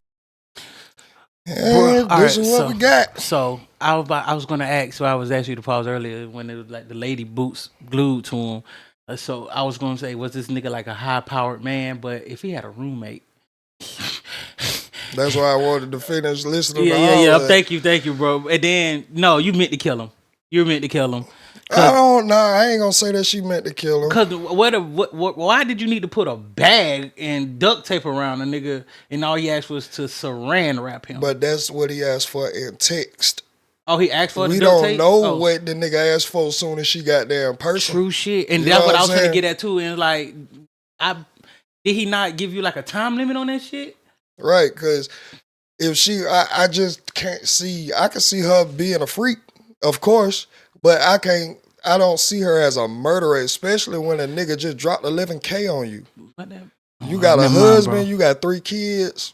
Yeah, this is what we got. So I was gonna ask. So I was asking you to pause earlier when it was like the lady boots glued to him. So I was gonna say, was this nigga like a high-powered man? But if he had a roommate, that's why I wanted to finish listening. Yeah. Thank you, bro. And then no, you meant to kill him. You meant to kill him. I don't know. I ain't gonna say that she meant to kill him. Cause why did you need to put a bag and duct tape around a nigga and all he asked was to saran wrap him? But that's what he asked for in text. Oh, he asked for the We duct don't tape? know what the nigga asked for as soon as she got there in person. True shit. And You that's know what I what was I'm trying to saying? get at too. And like, did he not give you like a time limit on that shit? Right, because if I just can't see. I can see her being a freak, of course, but I don't see her as a murderer, especially when a nigga just dropped $11K on you. You got a husband, you got 3 kids.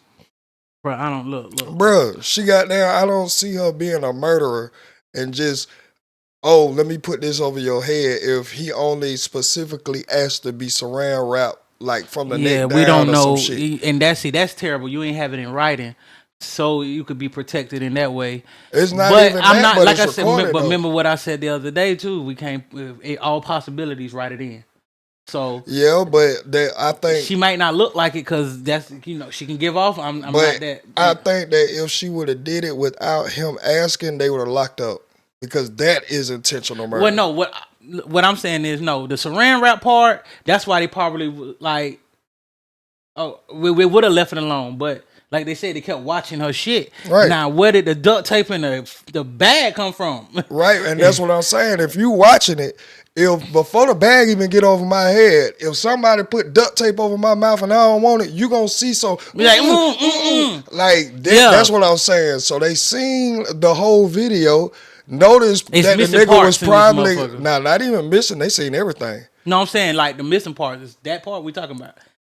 Bro, I don't look. Bruh, she got there. I don't see her being a murderer and just, let me put this over your head if he only specifically asked to be saran wrapped like from the Yeah, neck down we don't or know, some shit. and that's terrible. You ain't have it in writing, so you could be protected in that way. It's not But even I'm that, not but like I it's said. recorded, But though. remember what I said the other day too. We can't all possibilities write it in. So Yeah, but I think she might not look like it because that's she can give off. I'm not that. I think that if she would have did it without him asking, they would have locked up because that is intentional murder. Well, no, what I'm saying is no. The Saran wrap part. That's why they probably like. Oh, we would have left it alone, but like they said, they kept watching her shit. Right. Now, where did the duct tape and the bag come from? Right, and that's what I'm saying. If you watching it, if before the bag even get over my head, if somebody put duct tape over my mouth and I don't want it, you gonna see so Like, like that's what I'm saying. So they seen the whole video. Notice It's that the missing nigga was parts in this probably motherfucker. not even missing. They seen everything. No, I'm saying like the missing part is that part we talking about.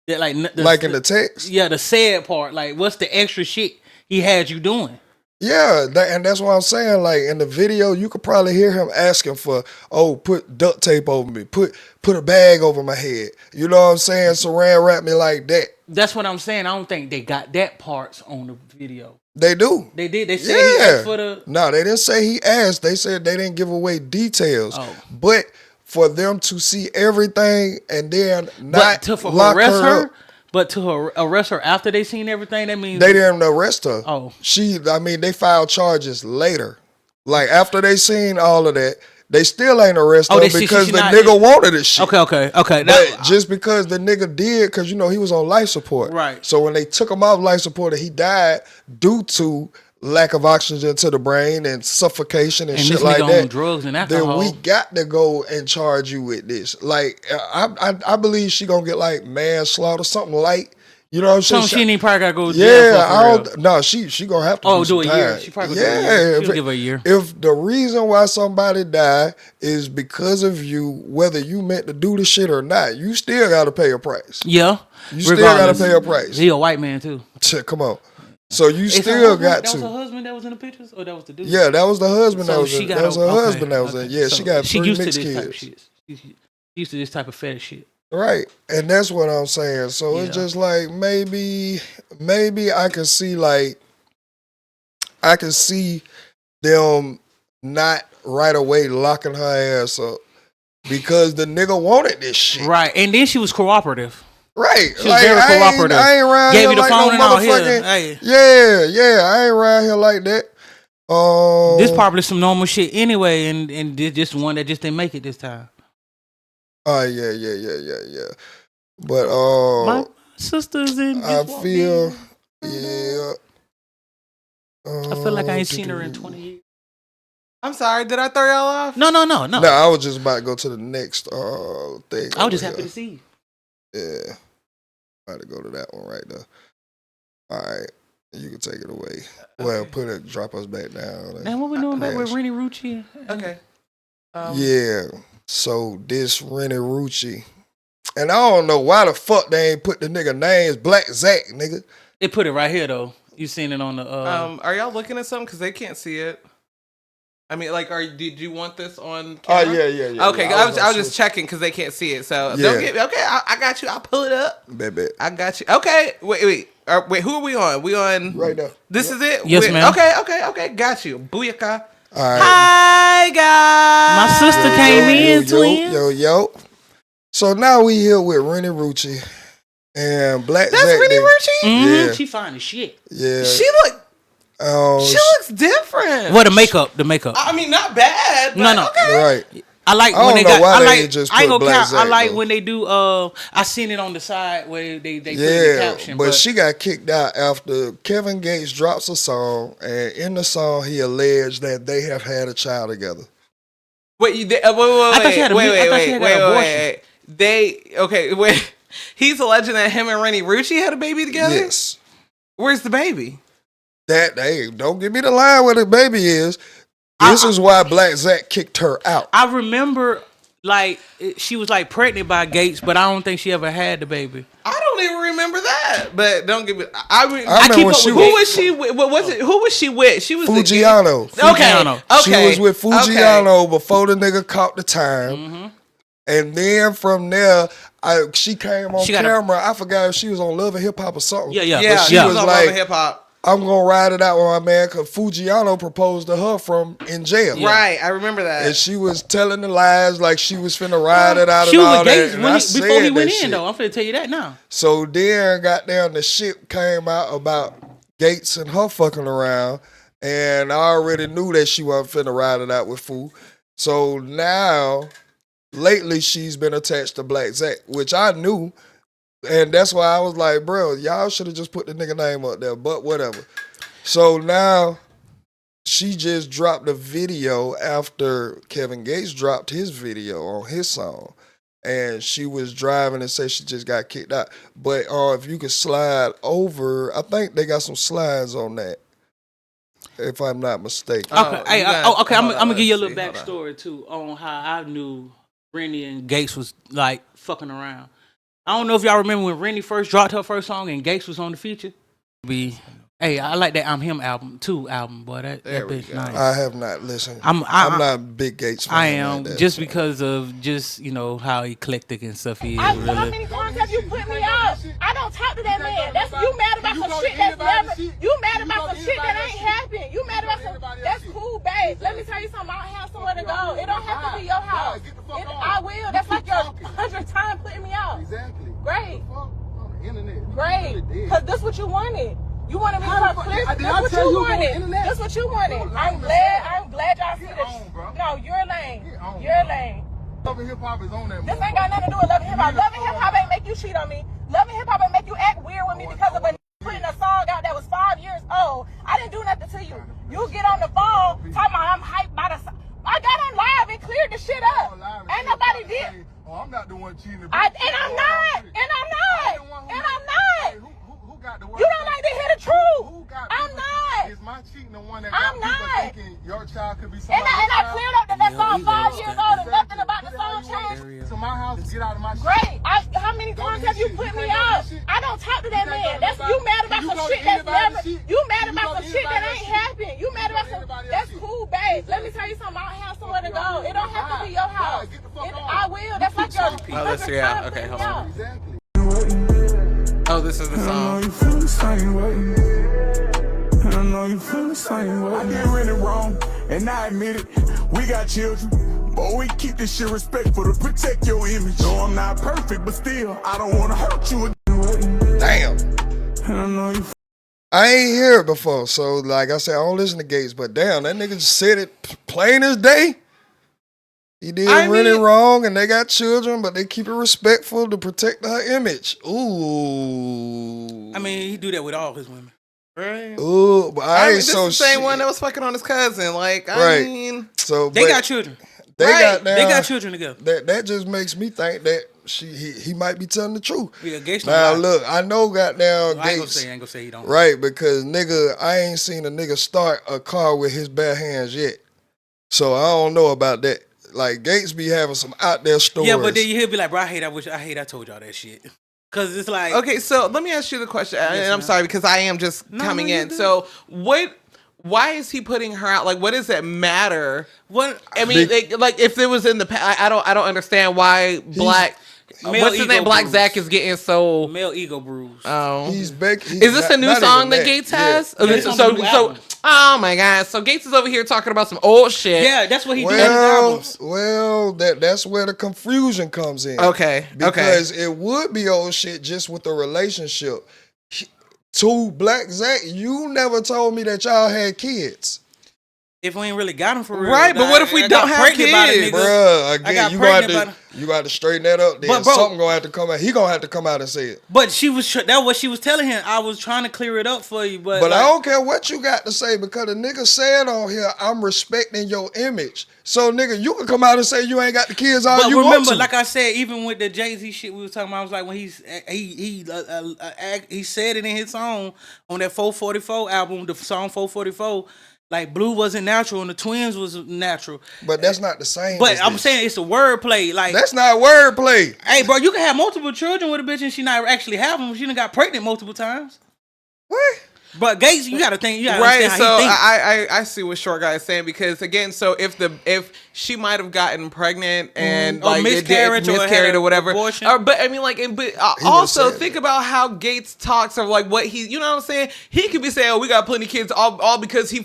That like Like in the text. Yeah, the sad part. Like, what's the extra shit he had you doing? Yeah, and that's what I'm saying. Like in the video, you could probably hear him asking for, "Oh, put duct tape over me, put a bag over my head." You know what I'm saying? Saran wrap me like that. That's what I'm saying. I don't think they got that parts on the video. They do. They did. They said he asked for the. No, they didn't say he asked. They said they didn't give away details. Oh. But for them to see everything and then not for lock arrest her. up, But to arrest her after they seen everything, that means they didn't arrest her. Oh. They filed charges later. Like after they seen all of that, they still ain't arrested her because the nigga wanted this shit. Okay. But just because the nigga did, because he was on life support. Right. So when they took him off life support and he died due to lack of oxygen to the brain and suffocation and shit this like nigga that, on drugs and alcohol. then we got to go and charge you with this. Like I believe she gonna get like manslaughter, something light. You know what I'm saying? She ain't probably gotta go to jail for no, she gonna have to do a some year. time. She probably do a year. She'll give her a year. If the reason why somebody died is because of you, whether you meant to do the shit or not, you still gotta pay a price. Yeah. You still gotta pay a price. He a white man too. Come on. So you still got to. That was her husband that was in the pictures, or that was the dude? Yeah, that was the husband So that was she in. got That was her okay, husband that was in. Yeah, So she got she 3 used to mixed this type of kids. shit. She used to this type of fetish shit. Right, and that's what I'm saying. So it's just like maybe I can see them not right away locking her ass up because the nigga wanted this shit. Right, and then she was cooperative. Right, she was very cooperative. I ain't around Gave here you the like phone no and all here. motherfucking. Hey. Yeah, I ain't around here like that. This probably some normal shit anyway, and just one that just didn't make it this time. Oh yeah. But my sisters in. I feel I feel like I ain't seen her in 20 years. I'm sorry, did I throw y'all off? No. No, I was just about to go to the next thing. I was just happy to see you. Yeah. About to go to that one right there. All right. You can take it away. Okay. Well, drop us back down. Man, what we doing back with Renni Rucci? Okay. Yeah. So this Renni Rucci. And I don't know why the fuck they ain't put the nigga names Black Zach, nigga. They put it right here though. You seen it on the Are y'all looking at something? Because they can't see it. I mean, like, did you want this on camera? Oh, yeah. Okay, I was just checking because they can't see it. So, don't get okay, I got you. I'll pull it up. Bet. I got you. Okay, wait. Who are we on? We on? Right now. This is it? Yes, ma'am. Okay, got you. Booyaka. All right. Hi, guys. My sister came in, twins. Yo. So now we here with Renni Rucci and Black Zach. That's Renni Rucci? Mm-hmm. Yeah. She fine as shit. Yeah. She looks different. Well, the makeup. I mean, not bad. But No. Okay. Right. I like I when don't they know got. why I they like. ain't just I ain't put gonna Black count. Zach, I like though. when they do. I seen it on the side where they put in the caption. But she got kicked out after Kevin Gates drops a song, and in the song he alleged that they have had a child together. Wait. I thought she had an abortion. Wait. He's alleging that him and Renni Rucci had a baby together? Yes. Where's the baby? Don't give me the line where the baby is. This is why Black Zach kicked her out. I remember, she was pregnant by Gates, but I don't think she ever had the baby. I don't even remember that. But don't give me. I remember when she who was she with? What was it? Who was she with? She was Fugiano. Okay. She was with Fugiano before the nigga caught the time. Mm-hmm. And then from there, she came on camera. I forgot if she was on Love and Hip Hop or something. Yeah. But she was on like, Love and Hip Hop. I'm gonna ride it out with my man because Fujiano proposed to her from in jail. Yeah. Right, I remember that. And she was telling the lies like she was finna ride it out she and was all with Gates that. before he went in, though. I'm finna tell you that now. So then, goddamn, the shit came out about Gates and her fucking around, and I already knew that she wasn't finna ride it out with Fu. So now, lately, she's been attached to Black Zack, which I knew. And that's why I was like, bro, y'all should have just put the nigga name up there, but whatever. So now she just dropped a video after Kevin Gates dropped his video on his song. And she was driving and said she just got kicked out. But if you could slide over, I think they got some slides on that, if I'm not mistaken. Okay, I'm gonna give you a little backstory too on how I knew Renni and Gates was like fucking around. I don't know if y'all remember when Renni first dropped her first song and Gates was on the feature. Hey, I like that I'm Him album, boy. That bitch nice. I have not listened. I'm not a big Gates fan. I am, like just because of how eclectic and stuff he is. How many times have you put me out? I don't talk to that man. That's you mad about some shit that's never. You mad about some shit that ain't happened. You mad about some. That's cool, babe. Let me tell you something. I don't have somewhere to go. It don't have to be your house. I will. That's like your 100th time putting me out. Exactly. Great. Internet. Great. Because this what you wanted. You wanted me to come clear. That's what you wanted. That's what you wanted. I'm glad y'all see this. No, you're lame. You're lame. Love and Hip Hop is on that. This ain't got nothing to do with Love and Hip Hop. Love and Hip Hop ain't make you cheat on me. Love and Hip Hop ain't make you act weird with me because of putting a song out that was 5 years old. I didn't do nothing to you. You get on the phone talking about I'm hyped by the song. I got on live and cleared the shit up. Ain't nobody did. I'm not the one cheating. And I'm not. You don't like to hear the truth. I'm not. Is my cheating the one that I'm got people not. thinking your child could be And somebody I cleared up that song 5 years old and nothing about the song changed. To my house, get out of my shit. Great. How many times have you put me out? I don't talk to that man. That's you mad about some shit that's never. You mad about some shit that ain't happened. You mad about some. That's cool, babe. Let me tell you something. I don't have somewhere to go. It don't have to be your house. I will. That's like your. Okay, hold on. Exactly. Oh, this is the song. I know you feel the same way. I know you feel the same way. I did really wrong, and I admit it. We got children, but we keep this shit respectful to protect your image. No, I'm not perfect, but still, I don't want to hurt you again. Damn. I know you. I ain't hear it before, so like I said, I don't listen to Gates, but damn, that nigga just said it plain as day. He did really wrong, and they got children, but they keep it respectful to protect her image. Ooh. I mean, he do that with all his women. Right. Ooh, but I ain't this so is the same shit. one that was fucking on his cousin. Like, Right. I mean, So They got children. They got children together. That just makes me think that he might be telling the truth. Yeah, Gates Now don't lie. look, I know goddamn I ain't Gates. gonna say he don't. Right, because nigga, I ain't seen a nigga start a car with his bare hands yet. So I don't know about that. Like Gates be having some out there stories. Yeah, but then he'll be like, bro, I hate I told y'all that shit. Cause it's like, okay, so let me ask you the question, and I'm sorry because I am just coming in. Good. So why is he putting her out? Like, what does that matter? What I mean, like if it was in the past, I don't understand why Black. What's his name? Black Zack is getting so male ego bruise. Oh, he's back. Is this a new song that Gates has? Yeah, it's on the new album. Oh my god! So Gates is over here talking about some old shit. Yeah, that's what he do in his albums. Well, that's where the confusion comes in. Okay, because it would be old shit just with the relationship. To Black Zack, you never told me that y'all had kids. If we ain't really got him for real, right? But what if we don't have kids, bruh? Again, you got to straighten that up. Then but bro, something gonna have to come out. He gonna have to come out and say it. But that what she was telling him. I was trying to clear it up for you, but like, I don't care what you got to say because the nigga said on here, I'm respecting your image. So nigga, you can come out and say you ain't got the kids all you want to. Remember, like I said, even with the Jay-Z shit we was talking about, I was like when he said it in his song on that 444 album, the song 444. Like Blue wasn't natural and the twins was natural. But that's not the same. But I'm saying it's a wordplay. Like that's not wordplay. Hey, bro, you can have multiple children with a bitch and she not actually have them. She done got pregnant multiple times. What? But Gates, you got to think. You gotta Right, understand so how he thinks. I see what Short Guy is saying, because again, so if she might have gotten pregnant and Or miscarried or whatever, abortion. but I mean, like, but also think about how Gates talks of like what he, you know what I'm saying? He could be saying, "Oh, we got plenty of kids," all because he,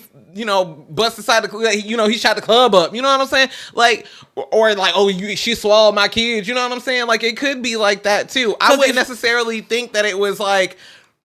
bust inside the, he shot the club up. You know what I'm saying? Like, or like, "Oh, she swallowed my kids." You know what I'm saying? Like, it could be like that too. I wouldn't necessarily think that it was like.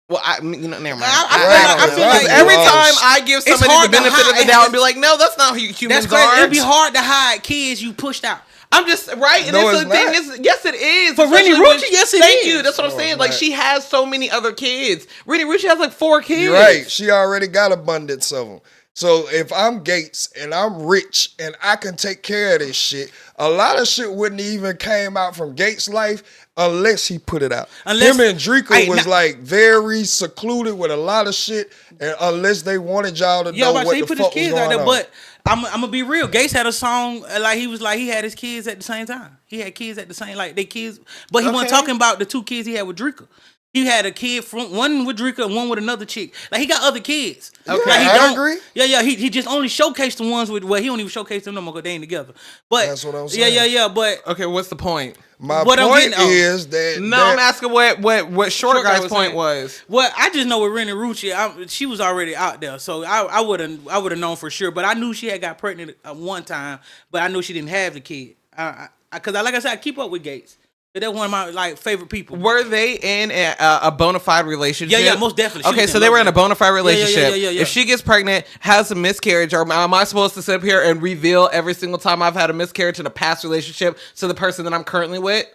Well, never mind. I feel like every time I give somebody the benefit of the doubt and be like, no, that's not how humans are. It'd be hard to hide kids you pushed out. I'm just right. And No, the thing not. is, yes, it is. For Renni Rucci, yes, it Thank is. you. That's what I'm saying. Like, she has so many other kids. Renni Rucci has like 4 kids. You're right. She already got abundance of them. So if I'm Gates and I'm rich and I can take care of this shit, a lot of shit wouldn't even came out from Gates' life unless he put it out. Him and Drika was like very secluded with a lot of shit, and unless they wanted y'all to know what the fuck was going on. But I'm gonna be real. Gates had a song like he had his kids at the same time. He had kids at the same they kids, but he wasn't talking about the 2 kids he had with Drika. He had a kid from one with Drika and one with another chick. Like, he got other kids. Okay, like, I agree. Yeah. He just only showcased the ones with. Well, he don't even showcase them no more because they ain't together. But that's what I'm saying. Yeah. But okay, what's the point? My point is that I'm asking what Short Guy's point was. Well, I just know with Renni Rucci, she was already out there, so I would have known for sure. But I knew she had got pregnant one time, but I knew she didn't have the kid. Because like I said, I keep up with Gates. They're one of my favorite people. Were they in a bona fide relationship? Yeah, most definitely. Okay, so they were in a bona fide relationship. Yeah. If she gets pregnant, has a miscarriage, or am I supposed to sit up here and reveal every single time I've had a miscarriage in a past relationship to the person that I'm currently with?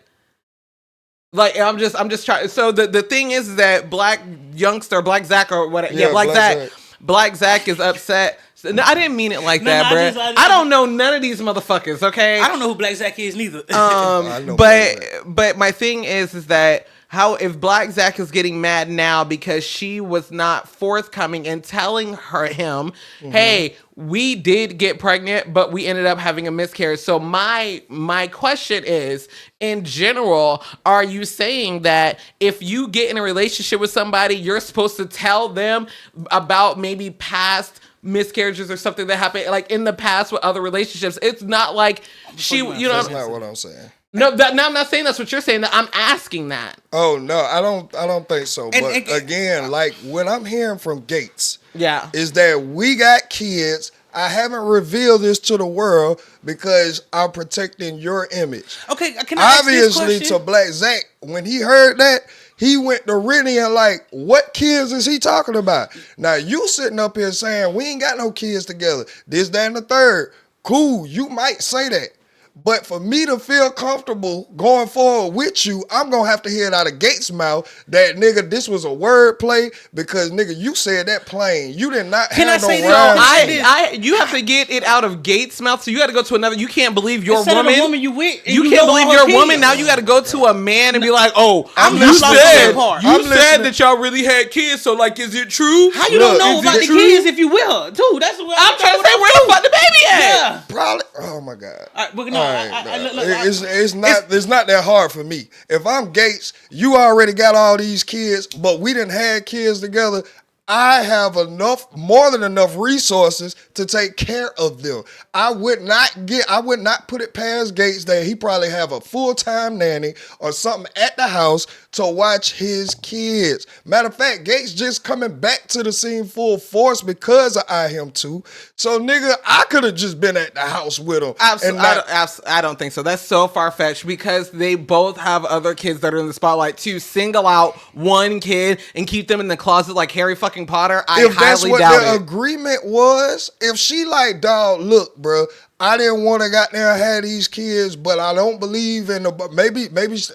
Like, I'm just trying. So the thing is that Black Zach or whatever. Black Zach is upset. No, I didn't mean it like that, bro. I don't know none of these motherfuckers. Okay, I don't know who Black Zach is neither. But my thing is that how if Black Zach is getting mad now because she was not forthcoming and telling him, hey, we did get pregnant, but we ended up having a miscarriage. So my question is, in general, are you saying that if you get in a relationship with somebody, you're supposed to tell them about maybe past miscarriages or something that happened like in the past with other relationships? It's not like that's not what I'm saying. No, I'm not saying that's what you're saying. That I'm asking that. Oh no, I don't think so. But again, like what I'm hearing from Gates, is that we got kids. I haven't revealed this to the world because I'm protecting your image. Okay, can I obviously to Black Zach, when he heard that, he went to Renni and like, what kids is he talking about? Now you sitting up here saying we ain't got no kids together. This, that, and the third. Cool, you might say that. But for me to feel comfortable going forward with you, I'm going to have to hear it out of Gates' mouth that, nigga, this was a word play because, nigga, you said that plain. You did not have no rhyme. You have to get it out of Gates' mouth, so you got to go to another. You can't believe your Instead woman. Of the woman you with. You can't believe your woman. Now you got to go to a man and be like, oh, you said that y'all really had kids, so, like, is it true? How you don't know about the kids if you with her, too? That's what I'm trying to say, where the fuck the baby at? Yeah. Probably. Oh, my God. All right, it's not that hard for me. If I'm Gates, you already got all these kids, but we didn't have kids together. I have more than enough resources to take care of them. I would not put it past Gates that he probably have a full-time nanny or something at the house to watch his kids. Matter of fact, Gates just coming back to the scene full force because of I Him Too. So, nigga, I could have just been at the house with him. I don't think so. That's so far-fetched because they both have other kids that are in the spotlight. To single out one kid and keep them in the closet like Harry fucking Potter, I highly doubt it. If that's what the agreement was, if she like, dog, look, bro, I didn't want to got there and have these kids, but I don't believe in the. Maybe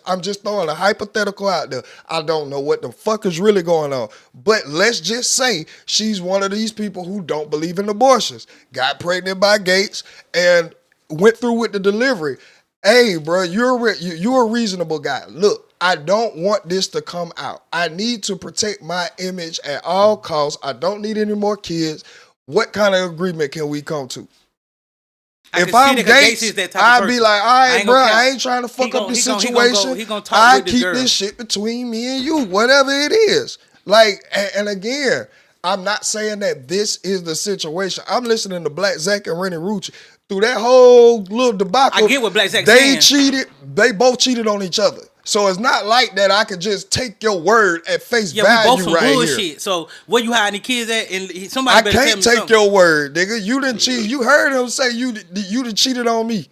I'm just throwing a hypothetical out there. I don't know what the fuck is really going on. But let's just say she's one of these people who don't believe in abortions. Got pregnant by Gates and went through with the delivery. Hey, bro, you're a reasonable guy. Look, I don't want this to come out. I need to protect my image at all costs. I don't need any more kids. What kind of agreement can we come to? If I'm Gates, I'd be like, all right, bro, I ain't trying to fuck up the situation. I keep this shit between me and you, whatever it is. Like, and again, I'm not saying that this is the situation. I'm listening to Black Zach and Renni Rucci. Through that whole little debacle, I get what Black Zach's they saying. cheated. They both cheated on each other. So it's not like that I could just take your word at face value we both some right bullshit. here. So where you hiding the kids at? And somebody I better tell can't me take something. your word, nigga. You didn't cheat. You heard him say you done cheated on me.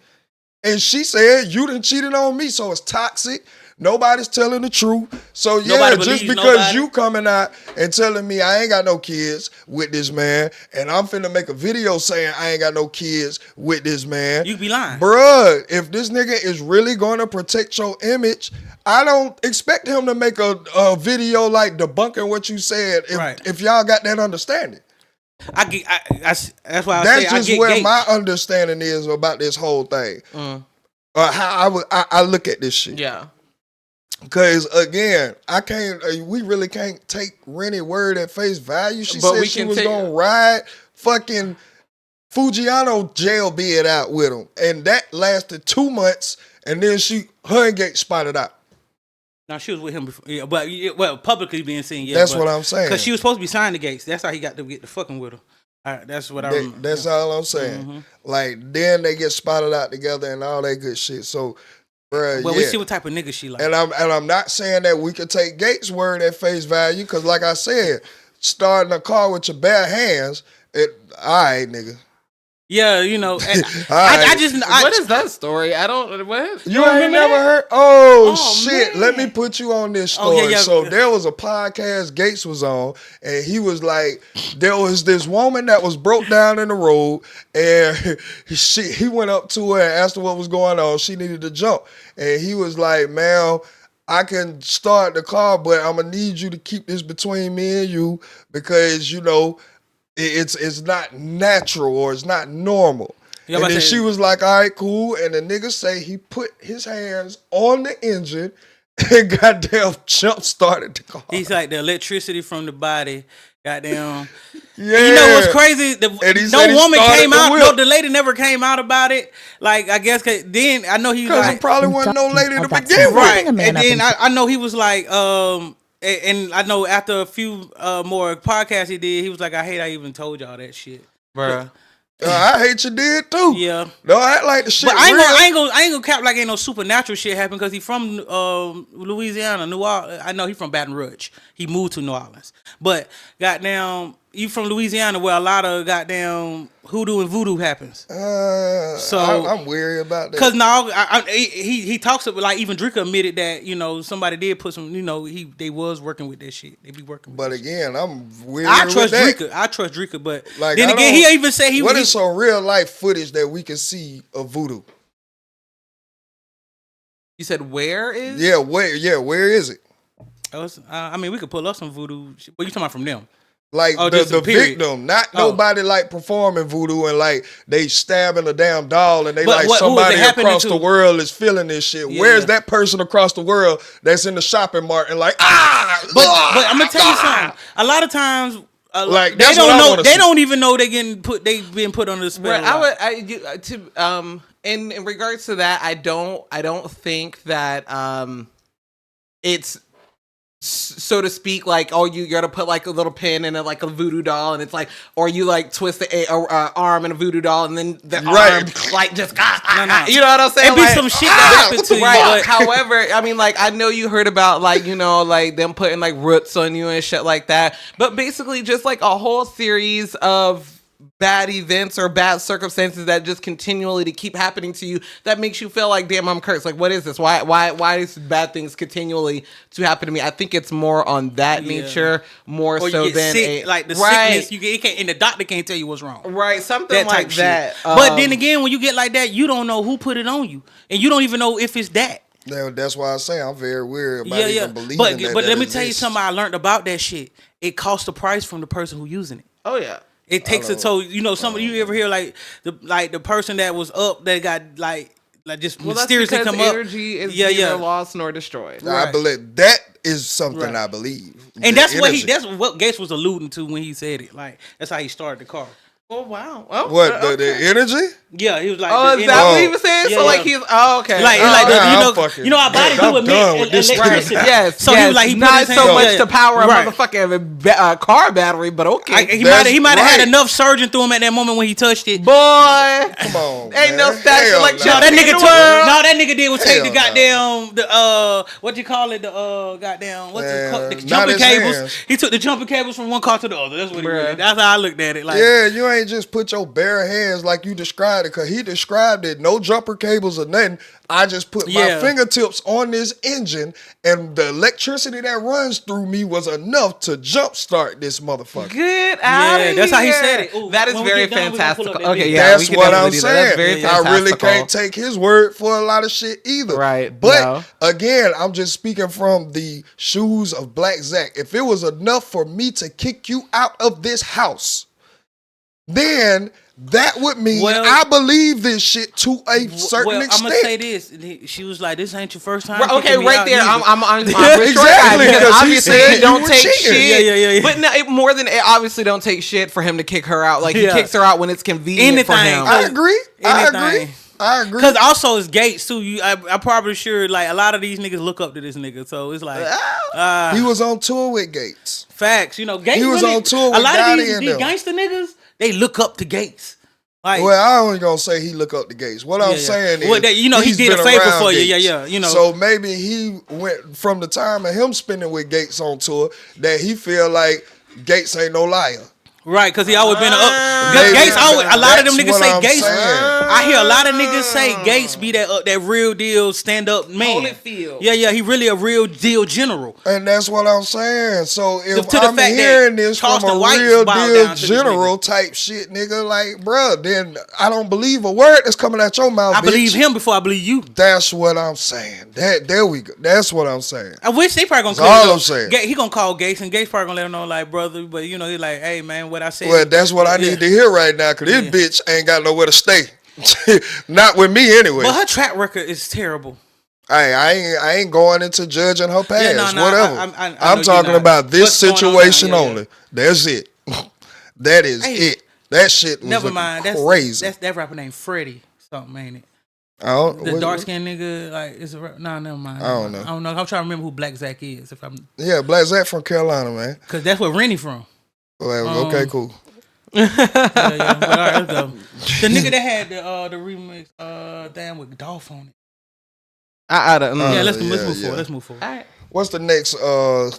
And she said you done cheated on me. So it's toxic. Nobody's telling the truth. So yeah, just because you coming out and telling me I ain't got no kids with this man, and I'm finna make a video saying I ain't got no kids with this man, you be lying. Bruh, if this nigga is really gonna protect your image, I don't expect him to make a video like debunking what you said if y'all got that understanding. That's why I That's say just I get where Gates. my understanding is about this whole thing. How I look at this shit. Yeah. Because again, we really can't take Renni's word at face value. She said she was gonna ride fucking Fujiano jail bid out with him, and that lasted 2 months, and then her and Gates spotted out. No, she was with him before, but publicly being seen. Yeah, that's what I'm saying. Because she was supposed to be signed to Gates. That's how he got to get the fucking with her. That's what I remember. That's all I'm saying. Mm-hmm. Like then they get spotted out together and all that good shit. So. Bruh, well, we see what type of nigga she like. And I'm not saying that we could take Gates' word at face value, because like I said, starting a car with your bare hands, all right, nigga. Yeah, you know. What is that story? I don't. What you ain't never heard? Oh shit! Man. Let me put you on this story. So there was a podcast Gates was on, and he was like, there was this woman that was broke down in the road, and he went up to her and asked her what was going on. She needed to jump, and he was like, "Ma'am, I can start the car, but I'm gonna need you to keep this between me and you, because you know." It's not natural, or it's not normal. And then she was like, all right, cool. And the nigga say he put his hands on the engine and goddamn jump started the car. He's like, the electricity from the body, goddamn. Yeah. And you know what's crazy? No woman came out. No, the lady never came out about it. Like, I guess, then I know he was like. Because it probably wasn't no lady to begin with. Right. And then I know he was like, and I know after a few more podcasts he did, he was like, I hate I even told y'all that shit. Bruh. I hate you did too. Yeah. Don't act like the shit. But I ain't gonna cap like ain't no supernatural shit happen, because he from Louisiana, New Orleans. I know he from Baton Rouge. He moved to New Orleans. But goddamn, you from Louisiana, where a lot of goddamn hoodoo and voodoo happens. So I'm weary about that. Cause now he talks about, like, even Drika admitted that, you know, somebody did put some, you know, they was working with that shit. They be working. But again, I'm weary. I trust Drika, but like, then again, he even said What is some real life footage that we can see of voodoo? You said where is? Yeah, where is it? I mean, we could pull up some voodoo. What you talking about from them? Like the victim, not nobody like performing voodoo and like they stabbing a damn doll and they somebody across the world is feeling this shit. Yeah. Where's that person across the world that's in the shopping mart and like But I'm gonna tell you something. A lot of times, like they don't even know they being put under the spell. Right. In regards to that, I don't think that it's, so to speak, like, oh, you gotta put like a little pin in it, like a voodoo doll, and it's like, or you like twist the arm in a voodoo doll, and then the arm like just you know what I'm saying? It'd be some shit that happened to you. Right. However, I mean, like, I know you heard about, like, you know, like them putting like roots on you and shit like that, but basically just like a whole series of bad events or bad circumstances that just continually to keep happening to you that makes you feel like, damn, I'm cursed. Like, what is this? Why is bad things continually to happen to me? I think it's more on that nature, more or so than sick, like the sickness you can't, and the doctor can't tell you what's wrong. Right, something like that. But then again, when you get like that, you don't know who put it on you, and you don't even know if it's that. That's why I say I'm very weary about even believing that. But let me tell you something I learned about that shit. It costs a price from the person who's using it. Oh yeah. It takes a toll. You know, some of you ever hear like the person that was up that got like just mysteriously come up. Energy is neither lost nor destroyed. Right. I believe that is something I believe, and that's what Gates was alluding to when he said it. Like, that's how he started the car. Oh wow! Oh, What the energy? Yeah, he was like. Oh, is that what he was saying? Yeah, so like yeah. he's okay. Like, I'm you know, our body do emit electricity. Yes, so he was like, he not put his so hand, much to power a motherfucking car battery, but okay. He might have had enough surging through him at that moment when he touched it. Boy, come on, ain't no static electricity. No, that nigga that nigga did was take the goddamn what you call it, the goddamn the jumping cables. Hands. He took the jumping cables from one car to the other. That's what he did. That's how I looked at it. Like, yeah, you ain't just put your bare hands like you described it, because he described it, no jumper cables or nothing. I just put my fingertips on this engine, and the electricity that runs through me was enough to jumpstart this motherfucker. Get out of here. That's how he said it. Ooh, that is very fantastical. Okay, yeah, that's what I'm saying. I really can't take his word for a lot of shit either. Right. But again, I'm just speaking from the shoes of Black Zach. If it was enough for me to kick you out of this house, then that would mean I believe this shit to a certain extent. I'm gonna say this. She was like, "This ain't your first time." Okay, right there. I'm exactly, because obviously it don't take shit. Yeah. But no, more than it obviously don't take shit for him to kick her out. Like he kicks her out when it's convenient for him. I agree. Because also it's Gates too. I'm probably sure like a lot of these niggas look up to this nigga. So it's like he was on tour with Gates. Facts, you know, Gates. He was on tour with a lot of these gangster niggas. They look up to Gates. Like, well, I ain't gonna say he look up to Gates. What I'm saying is, you know, he did a favor for you. Yeah. You know, so maybe he went from the time of him spending with Gates on tour that he feel like Gates ain't no liar. Right, because he always been Gates. A lot of them niggas say Gates. I hear a lot of niggas say Gates be that real deal stand up man. Yeah, he really a real deal general. And that's what I'm saying. So if I'm hearing this from a real deal general type shit, nigga, like, bruh, then I don't believe a word that's coming out your mouth. I believe him before I believe you. That's what I'm saying. There we go. That's what I'm saying. I wish they probably gonna call all I'm saying. He gonna call Gates, and Gates probably gonna let him know, like, brother, but you know, he's like, hey man, what I said. Well, that's what I need to hear right now, because this bitch ain't got nowhere to stay. Not with me anyway. But her track record is terrible. I ain't going into judging her past. Whatever. I'm talking about this situation only. That's it. That is it. That shit was never mind. Crazy. That rapper named Freddie something, ain't it? The dark skinned nigga, like, it's a never mind. I don't know. I'm trying to remember who Black Zach is. Black Zach from Carolina, man. Because that's where Renni from. Well, okay, cool. But all right, let's go. The nigga that had the remix, damn, with Dolph on it. Let's move forward. All right. What's the next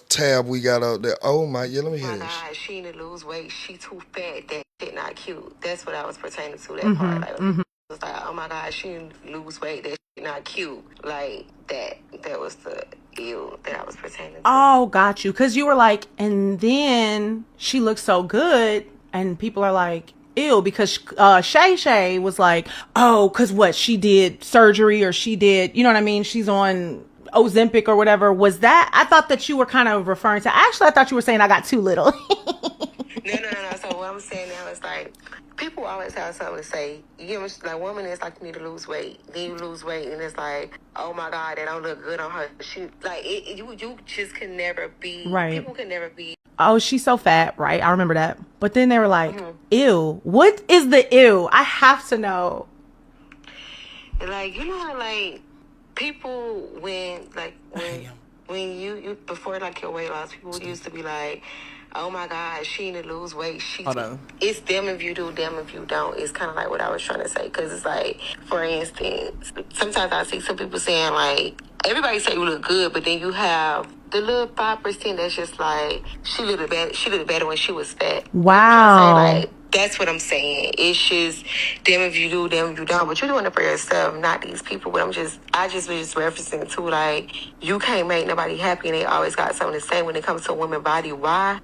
tab we got out there? Oh my, let me hear this. She need to lose weight. She too fat. That shit not cute. That's what I was pertaining to. That part. Like, it was like, oh my God, she need to lose weight. That shit not cute. Like that. That was the ew that I was pertaining to. Oh, got you. Because you were like, and then she looks so good, and people are like, ew, because Shay was like, oh, because what, she did surgery, or she did, you know what I mean? She's on Ozempic or whatever. Was that, I thought that you were kind of referring to, actually, I thought you were saying I got too little. No. So what I'm saying now is like, people always have something to say. You know, like, woman is like, you need to lose weight. Then you lose weight, and it's like, oh my God, that don't look good on her. She, like, you just can never be, right. People can never be. Oh, she's so fat, right? I remember that. But then they were like, ew. What is the ew? I have to know. Like, you know how, like, people, when you before, like, your weight loss, people used to be like, oh my God, she need to lose weight. It's them if you do, them if you don't. It's kind of like what I was trying to say. Because it's like, for instance, sometimes I see some people saying, like, everybody say you look good, but then you have the little 5% that's just like, she looked better when she was fat. Wow. Like, that's what I'm saying. It's just them if you do, them if you don't. But you're doing it for yourself, not these people. But I just was referencing to, like, you can't make nobody happy, and they always got something to say when it comes to a woman's body. Why?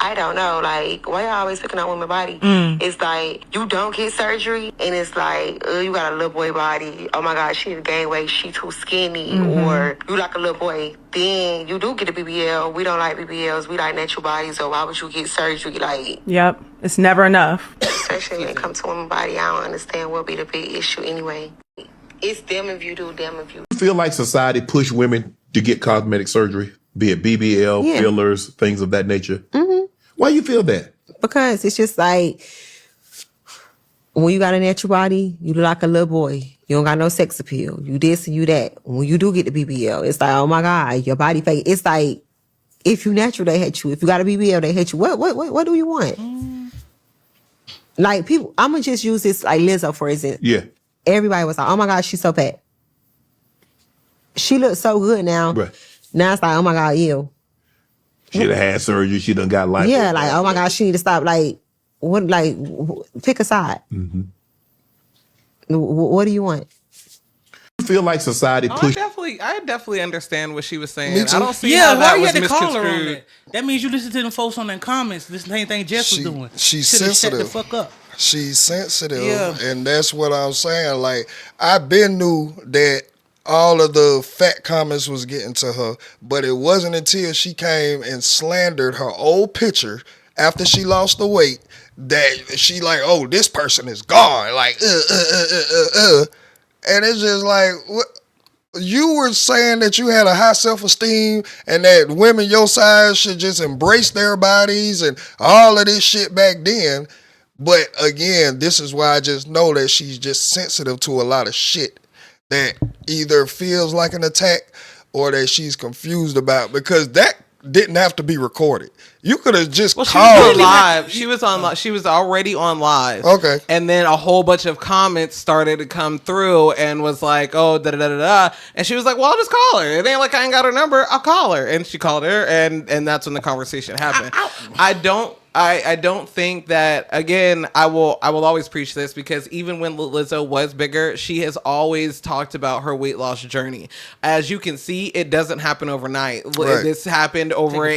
I don't know. Like, why y'all always picking on women's body? It's like, you don't get surgery, and it's like, you got a little boy body. Oh my God, she need to gain weight. She too skinny. Or you like a little boy. Then you do get a BBL. We don't like BBLs. We like natural bodies. So why would you get surgery? Like, yep. It's never enough. Especially when it comes to women's body, I don't understand what be the big issue anyway. It's them if you do, them if you. You feel like society push women to get cosmetic surgery, be it BBL, fillers, things of that nature? Why you feel that? Because it's just like, when you got a natural body, you look like a little boy. You don't got no sex appeal. You this and you that. When you do get the BBL, it's like, oh my God, your body fake. It's like, if you natural, they hate you. If you got a BBL, they hate you. What do you want? Like people, I'm gonna just use this like Lizzo for instance. Yeah. Everybody was like, oh my God, she's so fat. She looks so good now. Right. Now it's like, oh my God, ew. She done had surgery. She done got life. Yeah, like, oh my God, she need to stop. Like, what? Like, pick a side. Mm-hmm. What do you want? You feel like society pushed. I definitely understand what she was saying. Me too. I don't see how why that you was had to call her on misconstrued. that? That means you listen to them folks on them comments. This same thing Jess was doing. She's Shoulda shut the sensitive. fuck up. She's sensitive, Yeah. and that's what I'm saying. Like, I been knew that all of the fat comments was getting to her, but it wasn't until she came and slandered her old picture after she lost the weight that she like, oh, this person is gone. Like, and it's just like, what? You were saying that you had a high self-esteem and that women your size should just embrace their bodies and all of this shit back then. But again, this is why I just know that she's just sensitive to a lot of shit that either feels like an attack or that she's confused about, because that didn't have to be recorded. You could have just Well, called live. She was on. She was already on live. Okay. And then a whole bunch of comments started to come through and was like, "Oh, da da da da," and she was like, "Well, I'll just call her. It ain't like I ain't got her number. I'll call her." And she called her, and that's when the conversation happened. I don't think that, again, I will always preach this, because even when Lizzo was bigger, she has always talked about her weight loss journey. As you can see, it doesn't happen overnight. Right. This happened over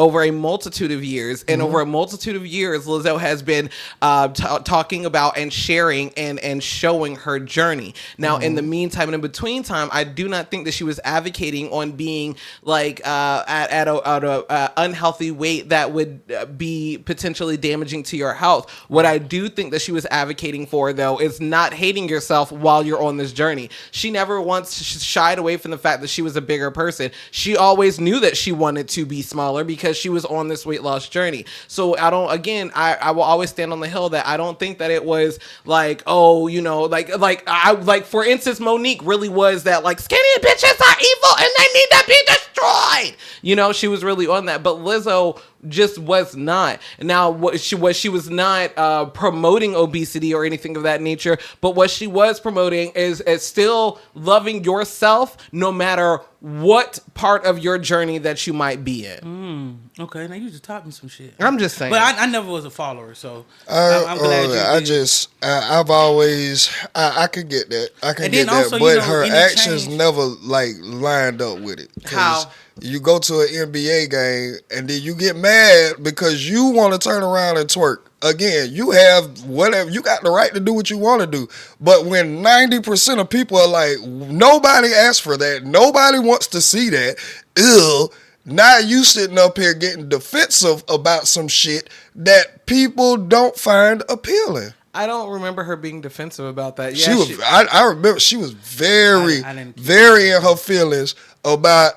over a multitude of years. And over a multitude of years, Lizzo has been talking about and sharing and showing her journey. Now, in the meantime and in between time, I do not think that she was advocating on being like at a unhealthy weight that would be potentially damaging to your health. What I do think that she was advocating for, though, is not hating yourself while you're on this journey. She never once shied away from the fact that she was a bigger person. She always knew that she wanted to be smaller because she was on this weight loss journey. So I will always stand on the hill that I don't think that it was like, oh, you know, like for instance, Monique really was that like skinny bitches are evil and they need to be destroyed. You know, she was really on that, but Lizzo just was not. Now, what she was not promoting obesity or anything of that nature, but what she was promoting is still loving yourself no matter what part of your journey that you might be in. Okay, now you just taught me some shit. I'm just saying. But I never was a follower, so I'm glad you did. I've always, I could get that. I can get that. Also, but her actions change. never like lined up with it. How? You go to an NBA game and then you get mad because you want to turn around and twerk. Again, you have whatever, you got the right to do what you want to do. But when 90% of people are like, nobody asked for that, nobody wants to see that, ew, now you sitting up here getting defensive about some shit that people don't find appealing. I don't remember her being defensive about that. Yeah, I remember she was very in her feelings about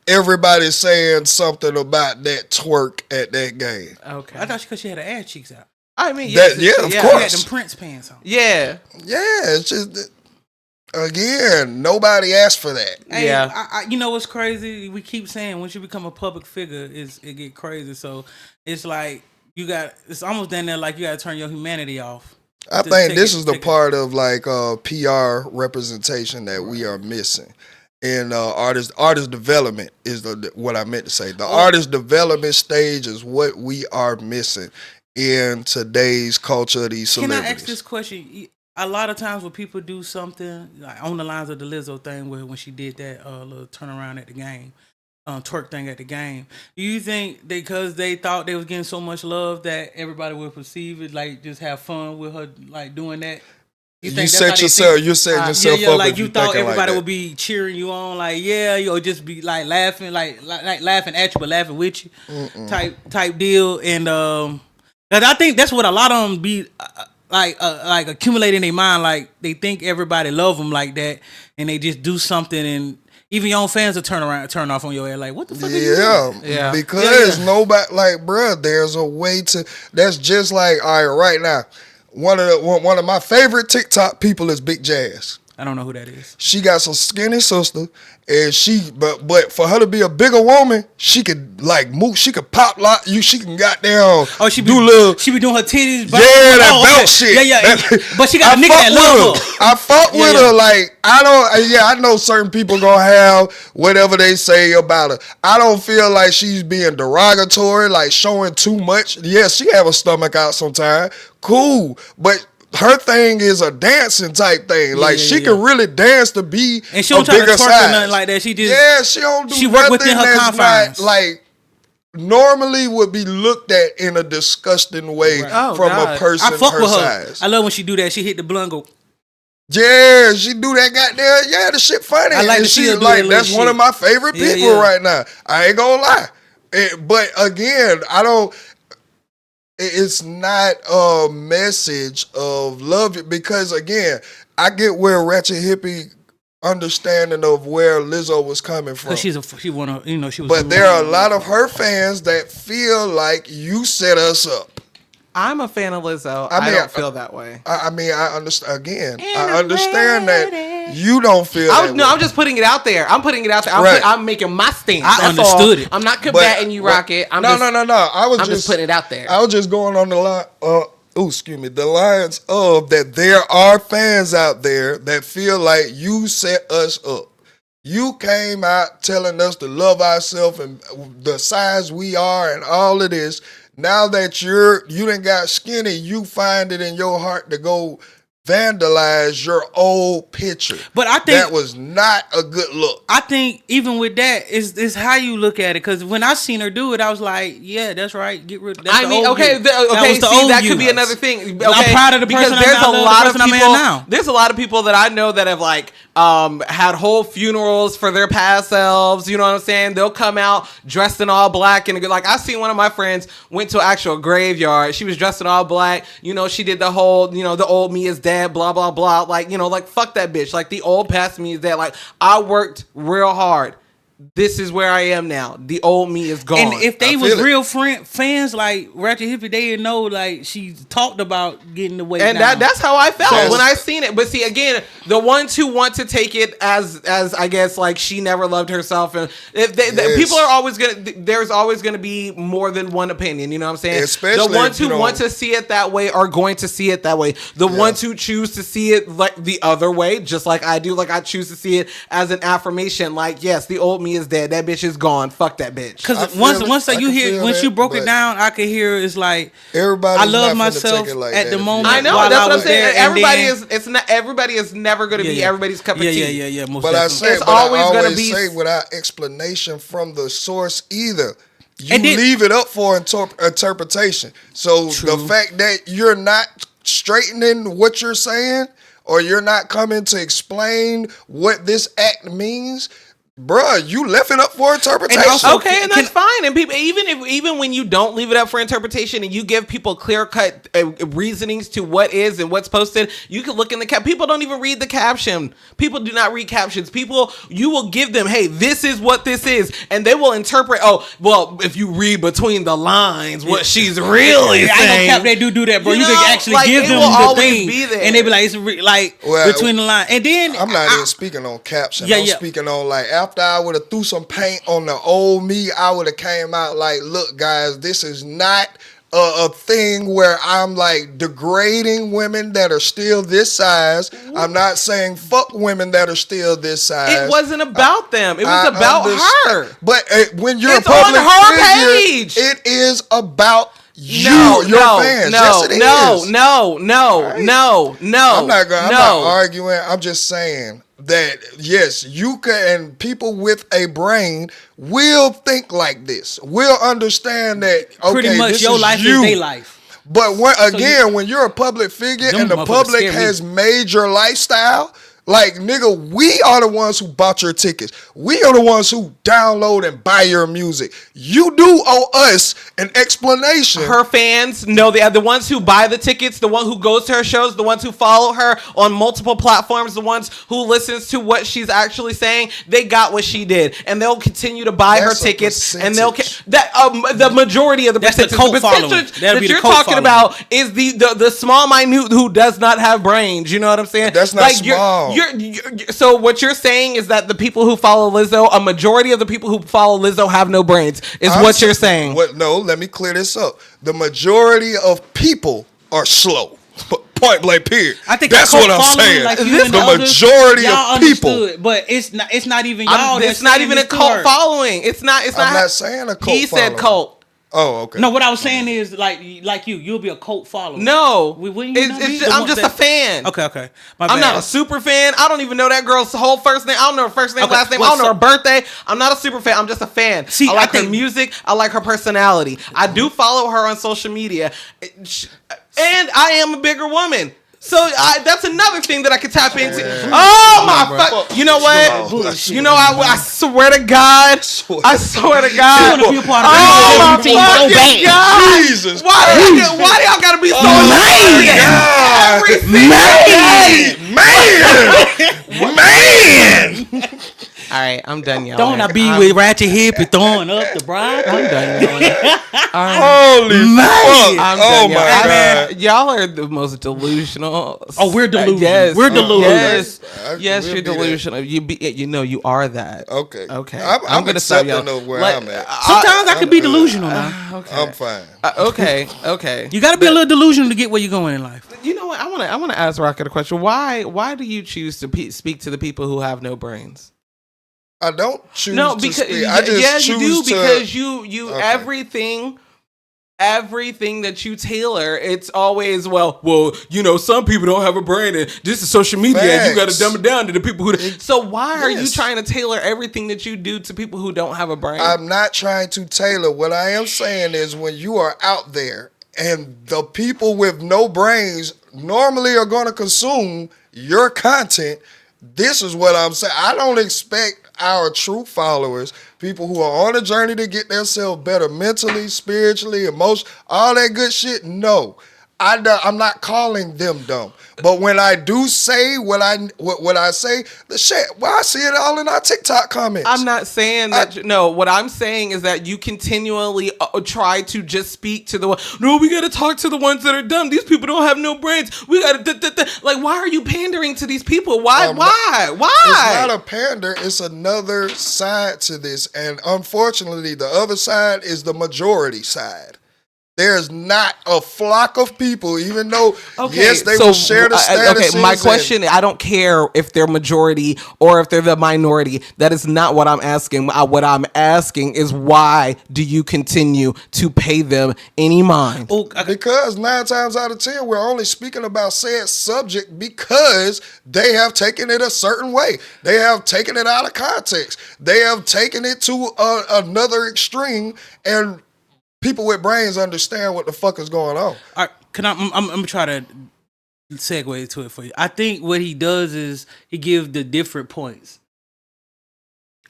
everybody saying something about that twerk at that game. Okay. I thought because she had her ass cheeks out. I mean, of course. She had them Prince pants on. Yeah. Yeah, it's just, again, nobody asked for that. Hey, yeah. You know what's crazy? We keep saying once you become a public figure, it get crazy. So it's like it's almost down there like you got to turn your humanity off. I think this is the part of like PR representation that we are missing. And artist development is what I meant to say. The artist development stage is what we are missing in today's culture of these celebrities. Can I ask this question? A lot of times when people do something like on the lines of the Lizzo thing, when she did that little turnaround at the game, twerk thing at the game, do you think because they thought they was getting so much love that everybody would perceive it, like just have fun with her like doing that? You set yourself up. Like you thought everybody would be cheering you on, like or just be like laughing, like laughing at you, but laughing with you, type deal. And cause I think that's what a lot of them be like accumulating in their mind. Like they think everybody love them like that, and they just do something, and even your own fans will turn off on your head. Like, what the fuck are you doing? Yeah, because nobody, like, bruh, there's a way to. That's just like, all right now. one of my favorite TikTok people is Big Jazz. I don't know who that is. She got some skinny sister, and but for her to be a bigger woman, she could like move. She could pop lock you. She can goddamn. Oh, she be doing her titties. That belt shit. Yeah. But she got a nigga that love her. I fuck with her. Like I know certain people gonna have whatever they say about her. I don't feel like she's being derogatory, like showing too much. Yeah, she have a stomach out sometimes. Cool, but her thing is a dancing type thing. Like she can really dance to be and she don't try to twerk or nothing like that. She just she don't do she work within her confines. Like normally would be looked at in a disgusting way from a person I fuck her with her. size. I love when she do that. She hit the blunt go. Yeah, she do that goddamn. Yeah, the shit funny. I like and to see she her do like that that's little one shit. of my favorite people right now. I ain't gonna lie. But again, it's not a message of love because again, I get where Ratchet Hippie understanding of where Lizzo was coming from. She wanna, she was. But there are a lot of her fans that feel like you set us up. I'm a fan of Lizzo. I don't feel that way. I understand. Again, I understand that you don't feel that way. I'm just putting it out there. I'm putting it out there. I'm making my stance. I understood it. I'm not combating you, Rocket. No. I'm just putting it out there. I was just going on the line. The lines of that there are fans out there that feel like you set us up. You came out telling us to love ourselves and the size we are and all of this. Now that you done got skinny, you find it in your heart to go vandalize your old picture. But I think that was not a good look. I think even with that, it's how you look at it. Because when I seen her do it, I was like, yeah, that's right. Get rid. That's that could be another thing. Okay, I'm proud of the person because now. There's a lot of people that I know that have like had whole funerals for their past selves. You know what I'm saying? They'll come out dressed in all black and like I seen one of my friends went to an actual graveyard. She was dressed in all black. She did the whole the old me is dead. Blah blah blah. Like like fuck that bitch. Like the old past me is dead. Like I worked real hard. This is where I am now. The old me is gone. And if they was real fans like Ratchet Hippie, they didn't know like she talked about getting the weight and down. that's how I felt when I seen it. But see, again, the ones who want to take it as I guess like she never loved herself, and people are always there's always gonna be more than one opinion. You know what I'm saying? Especially the ones who want to see it that way are going to see it that way. The ones who choose to see it like the other way, just like I do, like I choose to see it as an affirmation. Like yes, the old me is dead. That bitch is gone. Fuck that bitch. Because once you broke it down, I could hear it's like everybody. I love myself at the moment. I know that's what I'm saying. Everybody is never going to be everybody's cup of tea. Yeah. But I say, always going to be without explanation from the source either. You leave it up for interpretation. So the fact that you're not straightening what you're saying, or you're not coming to explain what this act means. Bruh, you left it up for interpretation. And that's fine. And people, even when you don't leave it up for interpretation and you give people clear-cut reasonings to what is and what's posted, you can look in the people don't even read the caption. People do not read captions. You will give them, hey, this is what this is, and they will interpret. Oh, well, if you read between the lines, what she's really saying. I know cap they do that, bro. You can actually give them the thing, and they be like, it's between the lines. And then I'm not even speaking on caption. I'm speaking on like. After I would have threw some paint on the old me, I would have came out like, look, guys, this is not a thing where I'm like degrading women that are still this size. I'm not saying fuck women that are still this size. It wasn't about them. It was about her. But when you're it's a public on her figure, page. it is about your fans. Yes, it is. No. I'm not arguing. I'm just saying that yes, you can, and people with a brain will think like this. Will understand that. Okay, pretty much this your is life you. is their life. But when you're a public figure and the public has made your lifestyle. Like, nigga, we are the ones who bought your tickets. We are the ones who download and buy your music. You do owe us an explanation. Her fans know the ones who buy the tickets, the one who goes to her shows, the ones who follow her on multiple platforms, the ones who listens to what she's actually saying. They got what she did, and they'll continue to buy her tickets. And they'll the majority of the percentage. The percentage that you're talking about is the small minute who does not have brains. You know what I'm saying? That's not small. So what you're saying is that the people who follow Lizzo, a majority of the people who follow Lizzo have no brains. What you're saying? No, let me clear this up. The majority of people are slow. Point blank. Period. I think that's what I'm saying. Like the majority of people, but it's not even y'all. It's not even a cult following. It's not. I'm not saying a cult. He said cult. Oh, okay. No, what I was saying is like you'll be a cult follower. No, I'm just a fan. Okay. I'm not a super fan. I don't even know that girl's whole first name. I don't know her first name, last name. I don't know her birthday. I'm not a super fan. I'm just a fan. See, I like her music. I like her personality. I do follow her on social media, and I am a bigger woman. So that's another thing that I could tap into. Oh my fuck! You know what? You know I swear to God. I swear to God. You want to be a part of my team so bad. God. Jesus. Why do y'all gotta be so Man. All right, I'm done, y'all. Don't I be with ratchet hip and throwing up the bride? I'm done, y'all. Holy fuck! Oh my God! Y'all are the most delusional. Oh, we're delusional. Yes, we're delusional. Yes, you're delusional. You are that. Okay. I'm gonna stop y'all. Where I'm at. Sometimes I can be delusional now. Okay. I'm fine. Okay. You got to be a little delusional to get where you're going in life. You know what? I want to ask Rocket a question. Why do you choose to speak to the people who have no brains? I don't choose to speak. I just you choose do because you okay. everything that you tailor, it's always some people don't have a brain and this is social media and you got to dumb it down to the people who. So why are you trying to tailor everything that you do to people who don't have a brain? I'm not trying to tailor. What I am saying is when you are out there and the people with no brains normally are going to consume your content. This is what I'm saying. I don't expect our true followers, people who are on a journey to get themselves better mentally, spiritually, emotionally, all that good shit. No, I'm not calling them dumb. But when I do say what I say, the shit, I see it all in our TikTok comments. I'm not saying that. No, what I'm saying is that you continually try to just speak to the one. No, we got to talk to the ones that are dumb. These people don't have no brains. We got to like. Why are you pandering to these people? Why? It's not a pander. It's another side to this, and unfortunately, the other side is the majority side. There's not a flock of people, even though, yes, they will share the statuses. Okay, my question, I don't care if they're majority or if they're the minority. That is not what I'm asking. What I'm asking is why do you continue to pay them any mind? Because 9 times out of 10, we're only speaking about said subject because they have taken it a certain way. They have taken it out of context. They have taken it to another extreme, and people with brains understand what the fuck is going on. All right, I'm gonna try to segue to it for you. I think what he does is he gives the different points.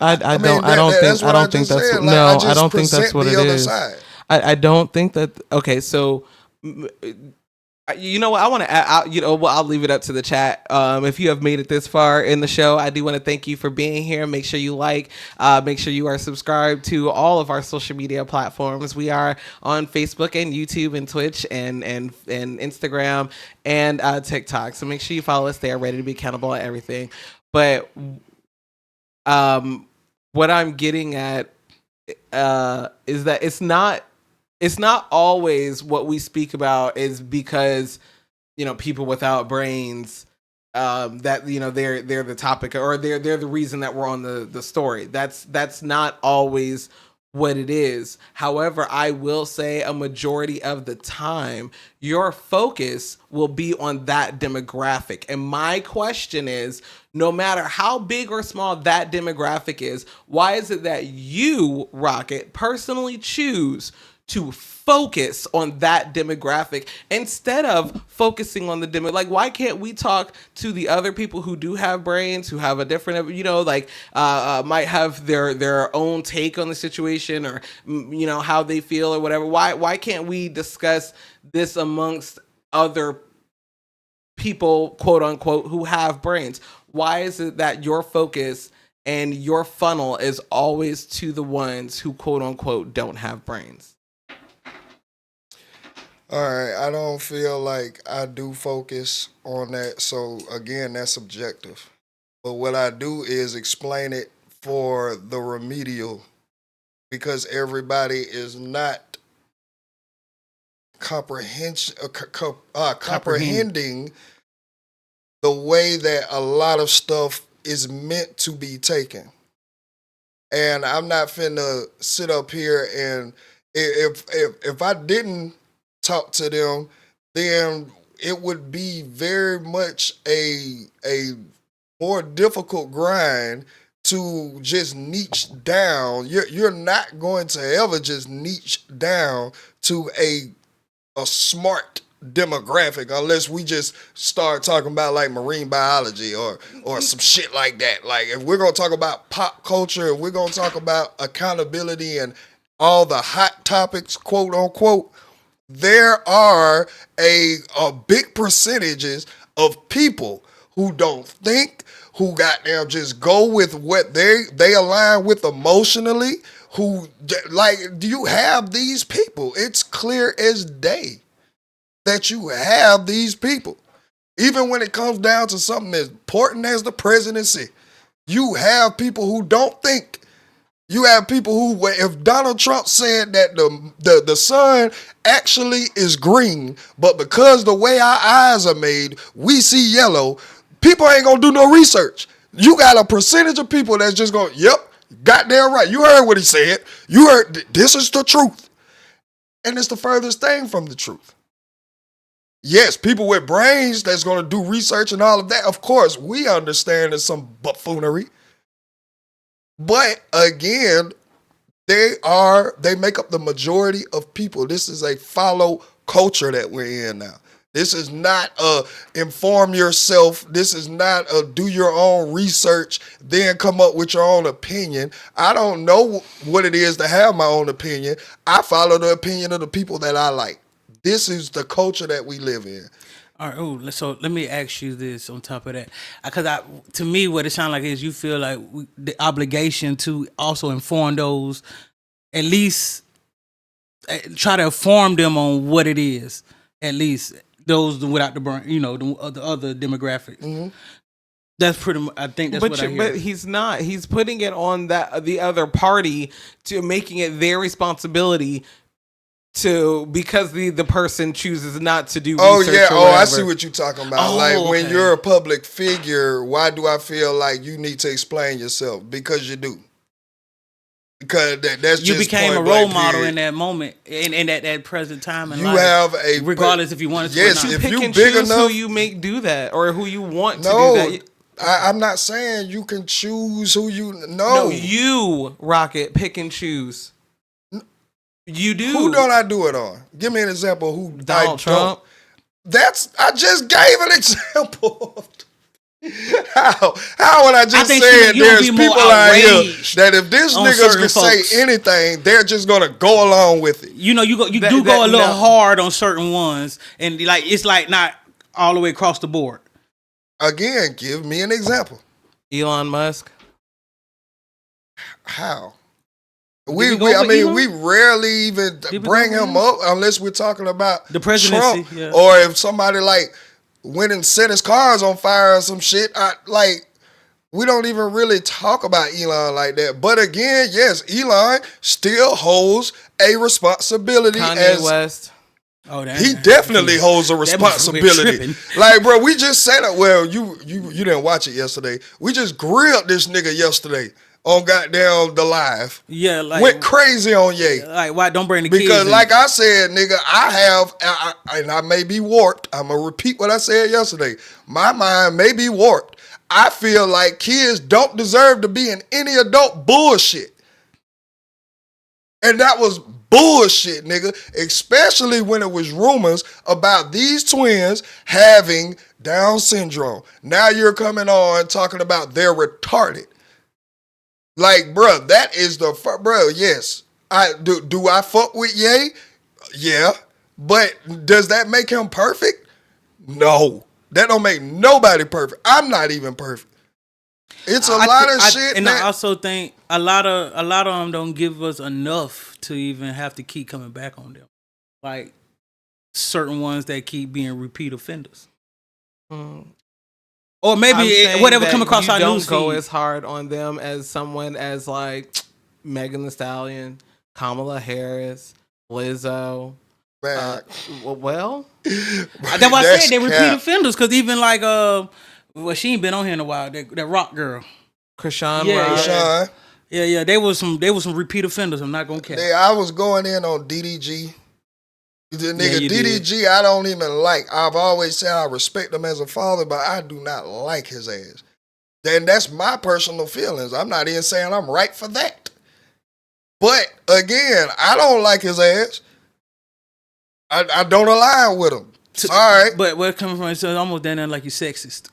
I don't think that's what it is. I don't think that. Okay, so. You know what? I want to add, I'll leave it up to the chat. If you have made it this far in the show, I do want to thank you for being here. Make sure you make sure you are subscribed to all of our social media platforms. We are on Facebook and YouTube and Twitch and Instagram and TikTok. So make sure you follow us there, ready to be accountable at everything. But what I'm getting at is that it's not always what we speak about is because, people without brains, that, they're the topic or they're the reason that we're on the story. That's not always what it is. However, I will say a majority of the time, your focus will be on that demographic. And my question is, no matter how big or small that demographic is, why is it that you, Rocket, personally choose to focus on that demographic instead of focusing on the demo. Like, why can't we talk to the other people who do have brains, who have a different, might have their own take on the situation, or how they feel or whatever. Why can't we discuss this amongst other people, quote unquote, who have brains? Why is it that your focus and your funnel is always to the ones who, quote unquote, don't have brains? All right, I don't feel like I do focus on that. So again, that's subjective. But what I do is explain it for the remedial, because everybody is not comprehending the way that a lot of stuff is meant to be taken. And I'm not finna sit up here and if I didn't talk to them, then it would be very much a more difficult grind to just niche down. You're not going to ever just niche down to a smart demographic unless we just start talking about like marine biology or some shit like that. Like, if we're gonna talk about pop culture, if we're gonna talk about accountability and all the hot topics, quote unquote, there are a big percentages of people who don't think, who goddamn just go with what they align with emotionally, who, like, do you have these people? It's clear as day that you have these people. Even when it comes down to something as important as the presidency, you have people who don't think. You have people who, if Donald Trump said that the sun actually is green, but because the way our eyes are made, we see yellow, people ain't gonna do no research. You got a percentage of people that's just going, yep, goddamn right. You heard what he said. You heard, this is the truth. And it's the furthest thing from the truth. Yes, people with brains that's going to do research and all of that, of course, we understand there's some buffoonery. But again, they make up the majority of people. This is a follow culture that we're in now. This is not inform yourself. This is not do your own research, then come up with your own opinion. I don't know what it is to have my own opinion. I follow the opinion of the people that I like. This is the culture that we live in. All right. So let me ask you this on top of that, because to me, what it sounds like is you feel like the obligation to also inform those, at least try to inform them on what it is, at least those without the brain, the other demographics. Mm-hmm. That's pretty much, I think that's what I hear. But he's not. He's putting it on the other party, to making it their responsibility because the person chooses not to do research. I see what you're talking about. When you're a public figure, why do I feel like you need to explain yourself? Because you do. Because that's you just became a role model in that moment, in that present time in life. Regardless if you wanted to. Yes, or not. if pick you and big choose enough, who you make do that, or who you want to do that. I'm not saying you can choose who you. No, you, Rocket, pick and choose. You do. Who don't I do it on? Give me an example. Who Donald Trump? I just gave an example. How would I just say there's people out here that if this nigga can say anything, they're just gonna go along with it. You go a little hard on certain ones, and like it's like not all the way across the board. Again, give me an example. Elon Musk. How? We rarely even bring him up unless we're talking about the presidency, Trump, or if somebody like went and set his cars on fire or some shit. We don't even really talk about Elon like that. But again, yes, Elon still holds a responsibility. Kanye West. He definitely holds a responsibility. Like, bro, we just said it. Well, you didn't watch it yesterday. We just grilled this nigga yesterday on goddamn the live. Yeah, went crazy on Ye. Like, why don't bring the kids? Because like I said, nigga, and I may be warped. I'm gonna repeat what I said yesterday. My mind may be warped. I feel like kids don't deserve to be in any adult bullshit. And that was bullshit, nigga. Especially when it was rumors about these twins having Down syndrome. Now you're coming on talking about they're retarded. Like, bro, that is the bro. Yes, I do. Do I fuck with Ye? Yeah, but does that make him perfect? No, that don't make nobody perfect. I'm not even perfect. It's a lot of shit. And I also think a lot of them don't give us enough to even have to keep coming back on them. Like certain ones that keep being repeat offenders. Or maybe whatever come across our news feed. Don't go as hard on them as someone as like Megan Thee Stallion, Kamala Harris, Lizzo. Well, that's why I said they repeat offenders. Because even like she ain't been on here in a while. That rock girl, Krishan. Yeah, they was some repeat offenders. I'm not gonna care. I was going in on DDG. The nigga DDG, I don't even like. I've always said I respect him as a father, but I do not like his ass. Then that's my personal feelings. I'm not even saying I'm right for that. But again, I don't like his ass. I don't align with him. All right. But where it coming from, it's almost then like you're sexist.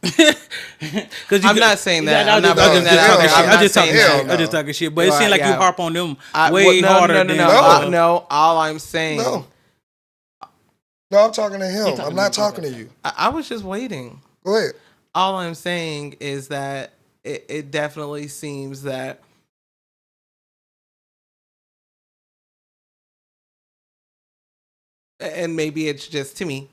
I'm not saying that. I'm just talking shit. But it seems like you harp on them way harder than... No, all I'm saying... No, I'm talking to him. I'm not talking to you. I was just waiting. Go ahead. All I'm saying is that it definitely seems that and maybe it's just to me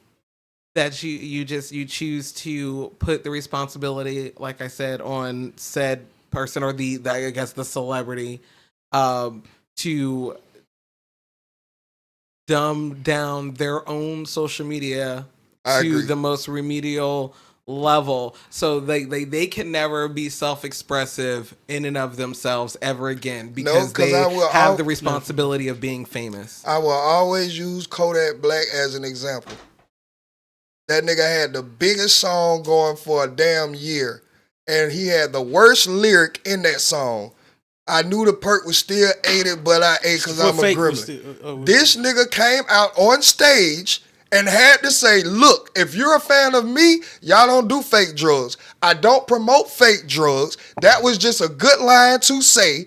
that you choose to put the responsibility, like I said, on said person or the I guess the celebrity to dumb down their own social media to the most remedial level, so they can never be self-expressive in and of themselves ever again because they have the responsibility of being famous. I will always use Kodak Black as an example. That nigga had the biggest song going for a damn year, and he had the worst lyric in that song. I knew the perk was still ate it, but I ate because I'm a gremlin. This nigga came out on stage and had to say, look, if you're a fan of me, y'all don't do fake drugs. I don't promote fake drugs. That was just a good line to say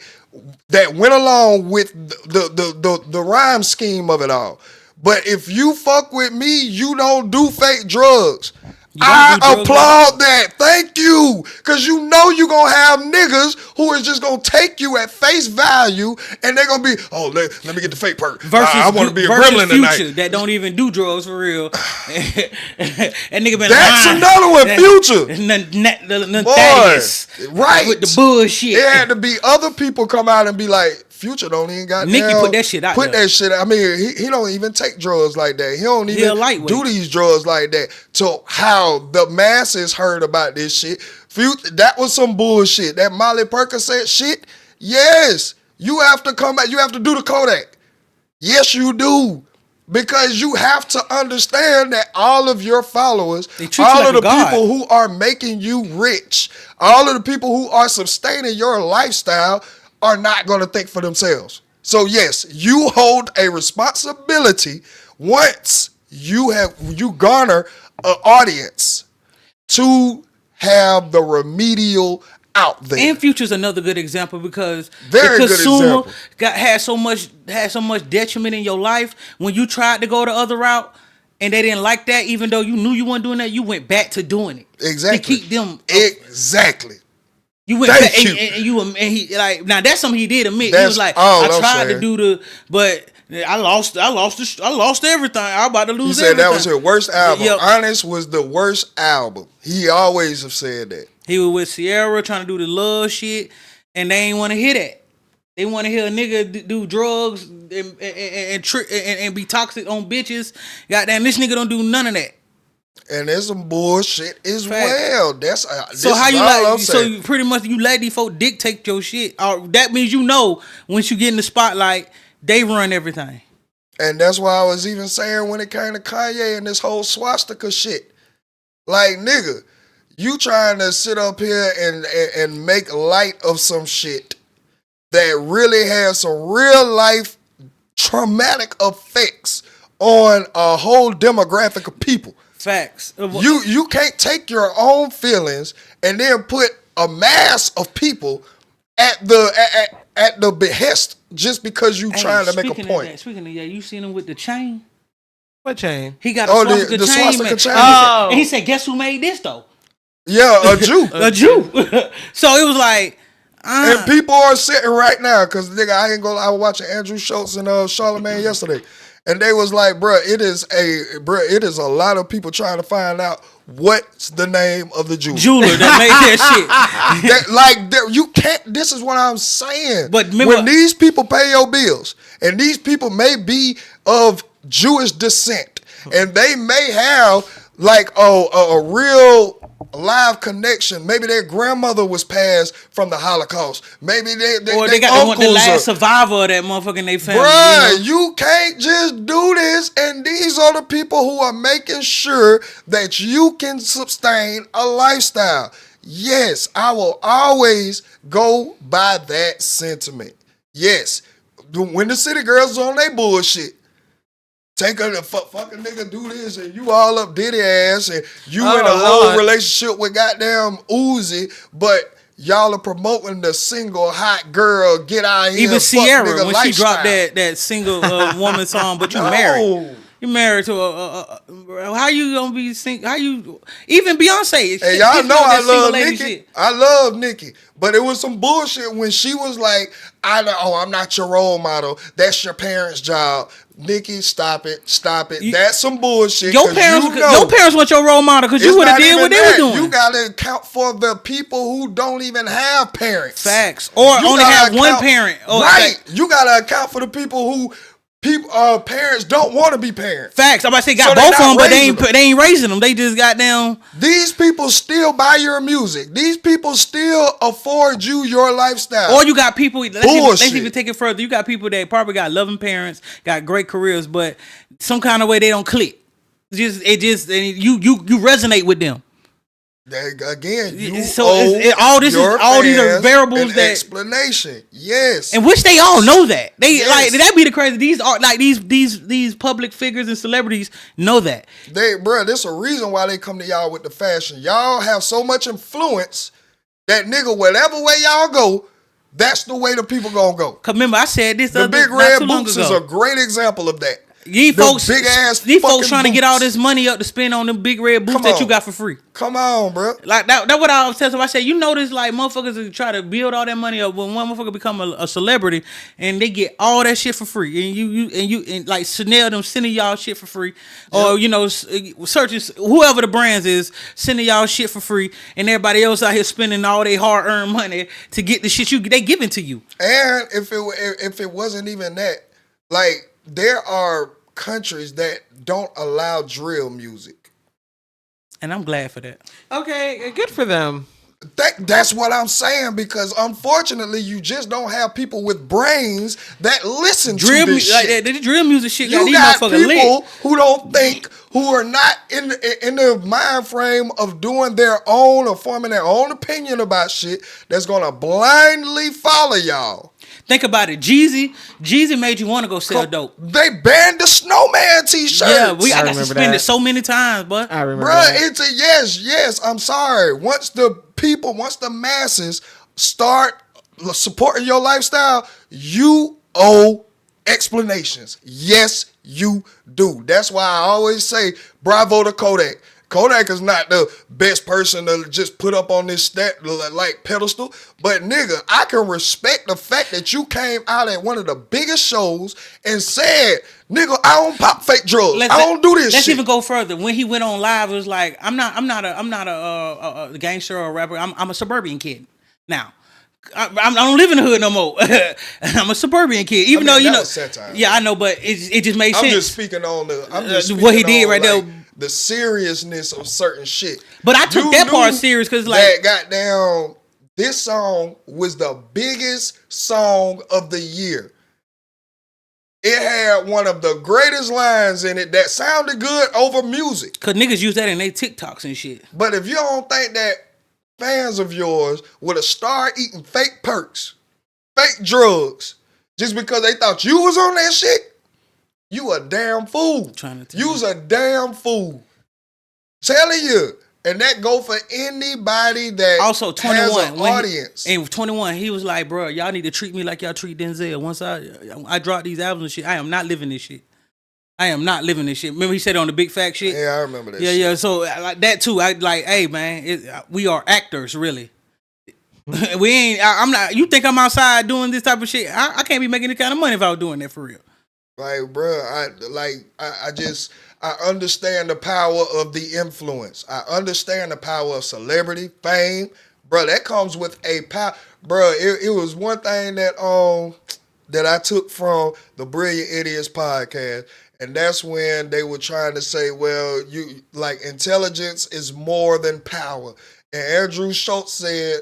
that went along with the rhyme scheme of it all. But if you fuck with me, you don't do fake drugs. I applaud that. Thank you. Because you know you're going to have niggas who is just going to take you at face value and they're going to be, oh, let me get the fake perk. I want to be a gremlin tonight. That don't even do drugs for real. That nigga been That's lying. Another one, Future. Boy, right. With the bullshit. It had to be other people come out and be like, Future don't even got Nicki put that shit out there. That shit out. I mean, he don't even take drugs like that. He don't even do these drugs like that. So how the masses heard about this shit. That was some bullshit. That Molly Percocet shit. Yes. You have to come back. You have to do the Kodak. Yes, you do. Because you have to understand that all of your followers, all of the people who are making you rich, all of the people who are sustaining your lifestyle are not going to think for themselves. So yes, you hold a responsibility once you garner an audience to have the remedial out there. And Future's another good example because the consumer had so much detriment in your life when you tried to go the other route and they didn't like that, even though you knew you weren't doing that, you went back to doing it. Exactly. To keep them exactly. You went back and he like now that's something he did admit. He was like, I tried to do but I lost everything. I was about to lose everything. He said that was his worst album. Yep. Honest was the worst album. He always have said that. He was with Sierra trying to do the love shit, and they ain't want to hear that. They want to hear a nigga do drugs and be toxic on bitches. Goddamn, this nigga don't do none of that. And there's some bullshit as well. That's so how you like? So you pretty much you let these folks dictate your shit. That means you know once you get in the spotlight, they run everything. And that's why I was even saying when it came to Kanye and this whole swastika shit, like nigga, you trying to sit up here and make light of some shit that really has some real life traumatic effects on a whole demographic of people. Facts. You can't take your own feelings and then put a mass of people at the behest just because you trying to make a point. Speaking of that, you seen him with the chain? What chain? He got a swastika the chain. swastika chain. And he said, "Guess who made this though?" Yeah, a Jew. A Jew. So it was like, and people are sitting right now because nigga, I ain't gonna. I was watching Andrew Schultz and Charlamagne yesterday, and they was like, "Bruh, it is a lot of people trying to find out what's the name of the jeweler that made that shit." You can't. This is what I'm saying. But remember, when these people pay your bills, and these people may be of Jewish descent, and they may have like a real live connection. Maybe their grandmother was passed from the Holocaust. Maybe they got the last survivor of that motherfucker in their family. Bruh, you can't just do this. And these are the people who are making sure that you can sustain a lifestyle. Yes, I will always go by that sentiment. Yes, when the city girls on their bullshit, take her to fuck a nigga do this and you all up Diddy ass and you in a whole relationship with goddamn Uzi, but y'all are promoting the single hot girl get out here. Even Sierra nigga when lifestyle. She dropped that single woman song, but you married. You married to how you gonna be sing? How you even Beyonce? Hey, y'all know I love Nicki. I love Nicki, but it was some bullshit when she was like, I'm not your role model. That's your parents' job. Nicki, stop it. That's some bullshit. Your parents want your role model because you would have did what they were doing. You gotta account for the people who don't even have parents. Facts. Or only have one parent. Right. You gotta account for the people who parents don't want to be parents. Facts. I'm about to say got both of them, but they ain't raising them. They just got down. These people still buy your music. These people still afford you your lifestyle. Or you got people. Let's even take it further. You got people that probably got loving parents, got great careers, but some kind of way they don't click. You resonate with them. Again, all these are variables that explanation. Yes, and which they all know that that be the crazy. These are like these public figures and celebrities know that there's a reason why they come to y'all with the fashion. Y'all have so much influence that nigga, whatever way y'all go, that's the way the people gonna go. Cause remember, I said this. The big red boots is a great example of that. These folks trying to get all this money up to spend on them big red boots that you got for free. Come on, bro. Like that what I was telling. I said, you notice like motherfuckers try to build all that money up when one motherfucker become a celebrity and they get all that shit for free. And you like Chanel them sending y'all shit for free, or searching whoever the brands is sending y'all shit for free, and everybody else out here spending all their hard earned money to get the shit they giving to you. And if it wasn't even that, like. There are countries that don't allow drill music. And I'm glad for that. Okay, good for them. That's what I'm saying, because unfortunately you just don't have people with brains that listen to this shit. Like, the drill music shit you got people who don't think, who are not in the mind frame of doing their own or forming their own opinion about shit, that's gonna blindly follow y'all. Think about it. Jeezy made you want to go sell dope. They banned the Snowman t-shirts. Yeah, I got suspended so many times, but I remember that. It's a yes. I'm sorry. Once the masses start supporting your lifestyle, you owe explanations. Yes, you do. That's why I always say bravo to Kodak. Kodak is not the best person to just put up on this pedestal, but nigga, I can respect the fact that you came out at one of the biggest shows and said, nigga, I don't pop fake drugs. I don't do this shit. Let's even go further. When he went on live, it was like, I'm not a gangster or a rapper. I'm a suburban kid now. I don't live in the hood no more. I'm a suburban kid, even though satire. Yeah, I know, but it just made sense. I'm just speaking on what he did right there. The seriousness of certain shit. But I took that part serious because that goddamn this song was the biggest song of the year. It had one of the greatest lines in it that sounded good over music. Cause niggas use that in their TikToks and shit. But if you don't think that fans of yours would have started eating fake perks, fake drugs, just because they thought you was on that shit, you a damn fool. You's a damn fool. Telling you. And that go for anybody that also 21 has an audience. And 21, he was like, bro, y'all need to treat me like y'all treat Denzel. Once I drop these albums and shit, I am not living this shit. I am not living this shit. Remember he said on the Big Fact shit? Yeah, I remember that shit. Yeah. So like that too. I like, hey man, we are actors, really. We ain't. I'm not. You think I'm outside doing this type of shit? I can't be making this kind of money if I was doing that for real. Like, bro, I understand the power of the influence. I understand the power of celebrity, fame. Bro, that comes with a power. Bro, it was one thing that I took from the Brilliant Idiots podcast, and that's when they were trying to say, well, you like intelligence is more than power. And Andrew Schultz said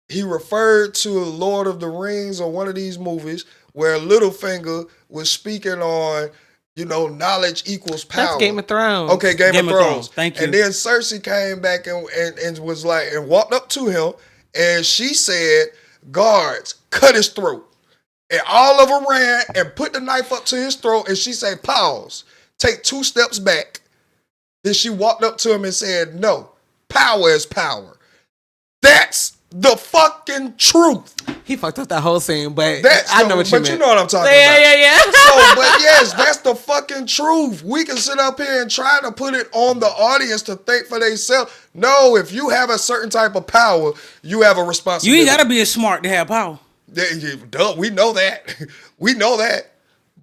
he referred to Lord of the Rings or one of these movies where Littlefinger was speaking on, knowledge equals power. That's Game of Thrones. Okay, Game of Thrones. Thank you. And then Cersei came back and was like, and walked up to him, and she said, guards, cut his throat. And all of them ran and put the knife up to his throat, and she said, pause, take 2 steps back. Then she walked up to him and said, no, power is power. That's the fucking truth. He fucked up that whole scene, but I know what you meant. But you know what I'm talking about. Yeah. So, but yes, that's the fucking truth. We can sit up here and try to put it on the audience to think for themselves. No, if you have a certain type of power, you have a responsibility. You ain't gotta be as smart to have power. Duh, we know that. We know that.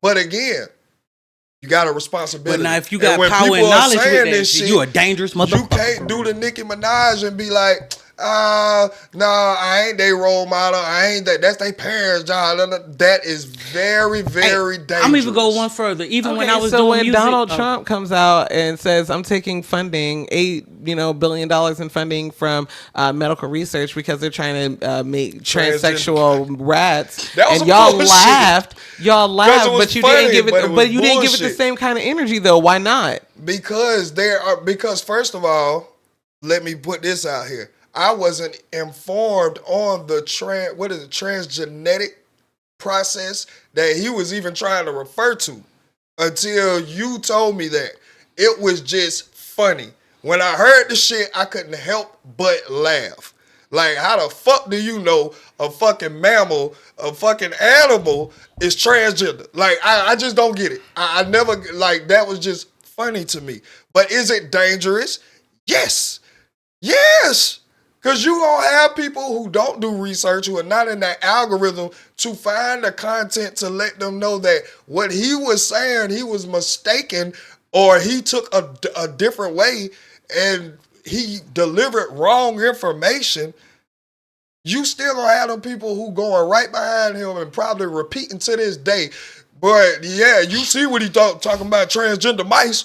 But again, you got a responsibility. But now if you got power and knowledge with that shit, you a dangerous motherfucker. You can't do the Nicki Minaj and be like, no, I ain't they role model. I ain't that. That's their parents' job. That is very, very dangerous. I'm even go one further. Even when I was doing when music, Donald Trump comes out and says, "I'm taking funding, $8 billion in funding from medical research because they're trying to make transsexual rats," and y'all laughed, but you didn't give it. But you didn't give it the same kind of energy though. Why not? Because first of all, let me put this out here. I wasn't informed on the transgenetic process that he was even trying to refer to until you told me that. It was just funny. When I heard the shit, I couldn't help but laugh. Like, how the fuck do you know a fucking mammal, a fucking animal is transgender? Like, I just don't get it. I never, like, that was just funny to me. But is it dangerous? Yes. Yes. Because you going to have people who don't do research, who are not in that algorithm, to find the content to let them know that what he was saying, he was mistaken, or he took a different way and he delivered wrong information. You still going to have them people who going right behind him and probably repeating to this day. But yeah, you see what he talking about transgender mice.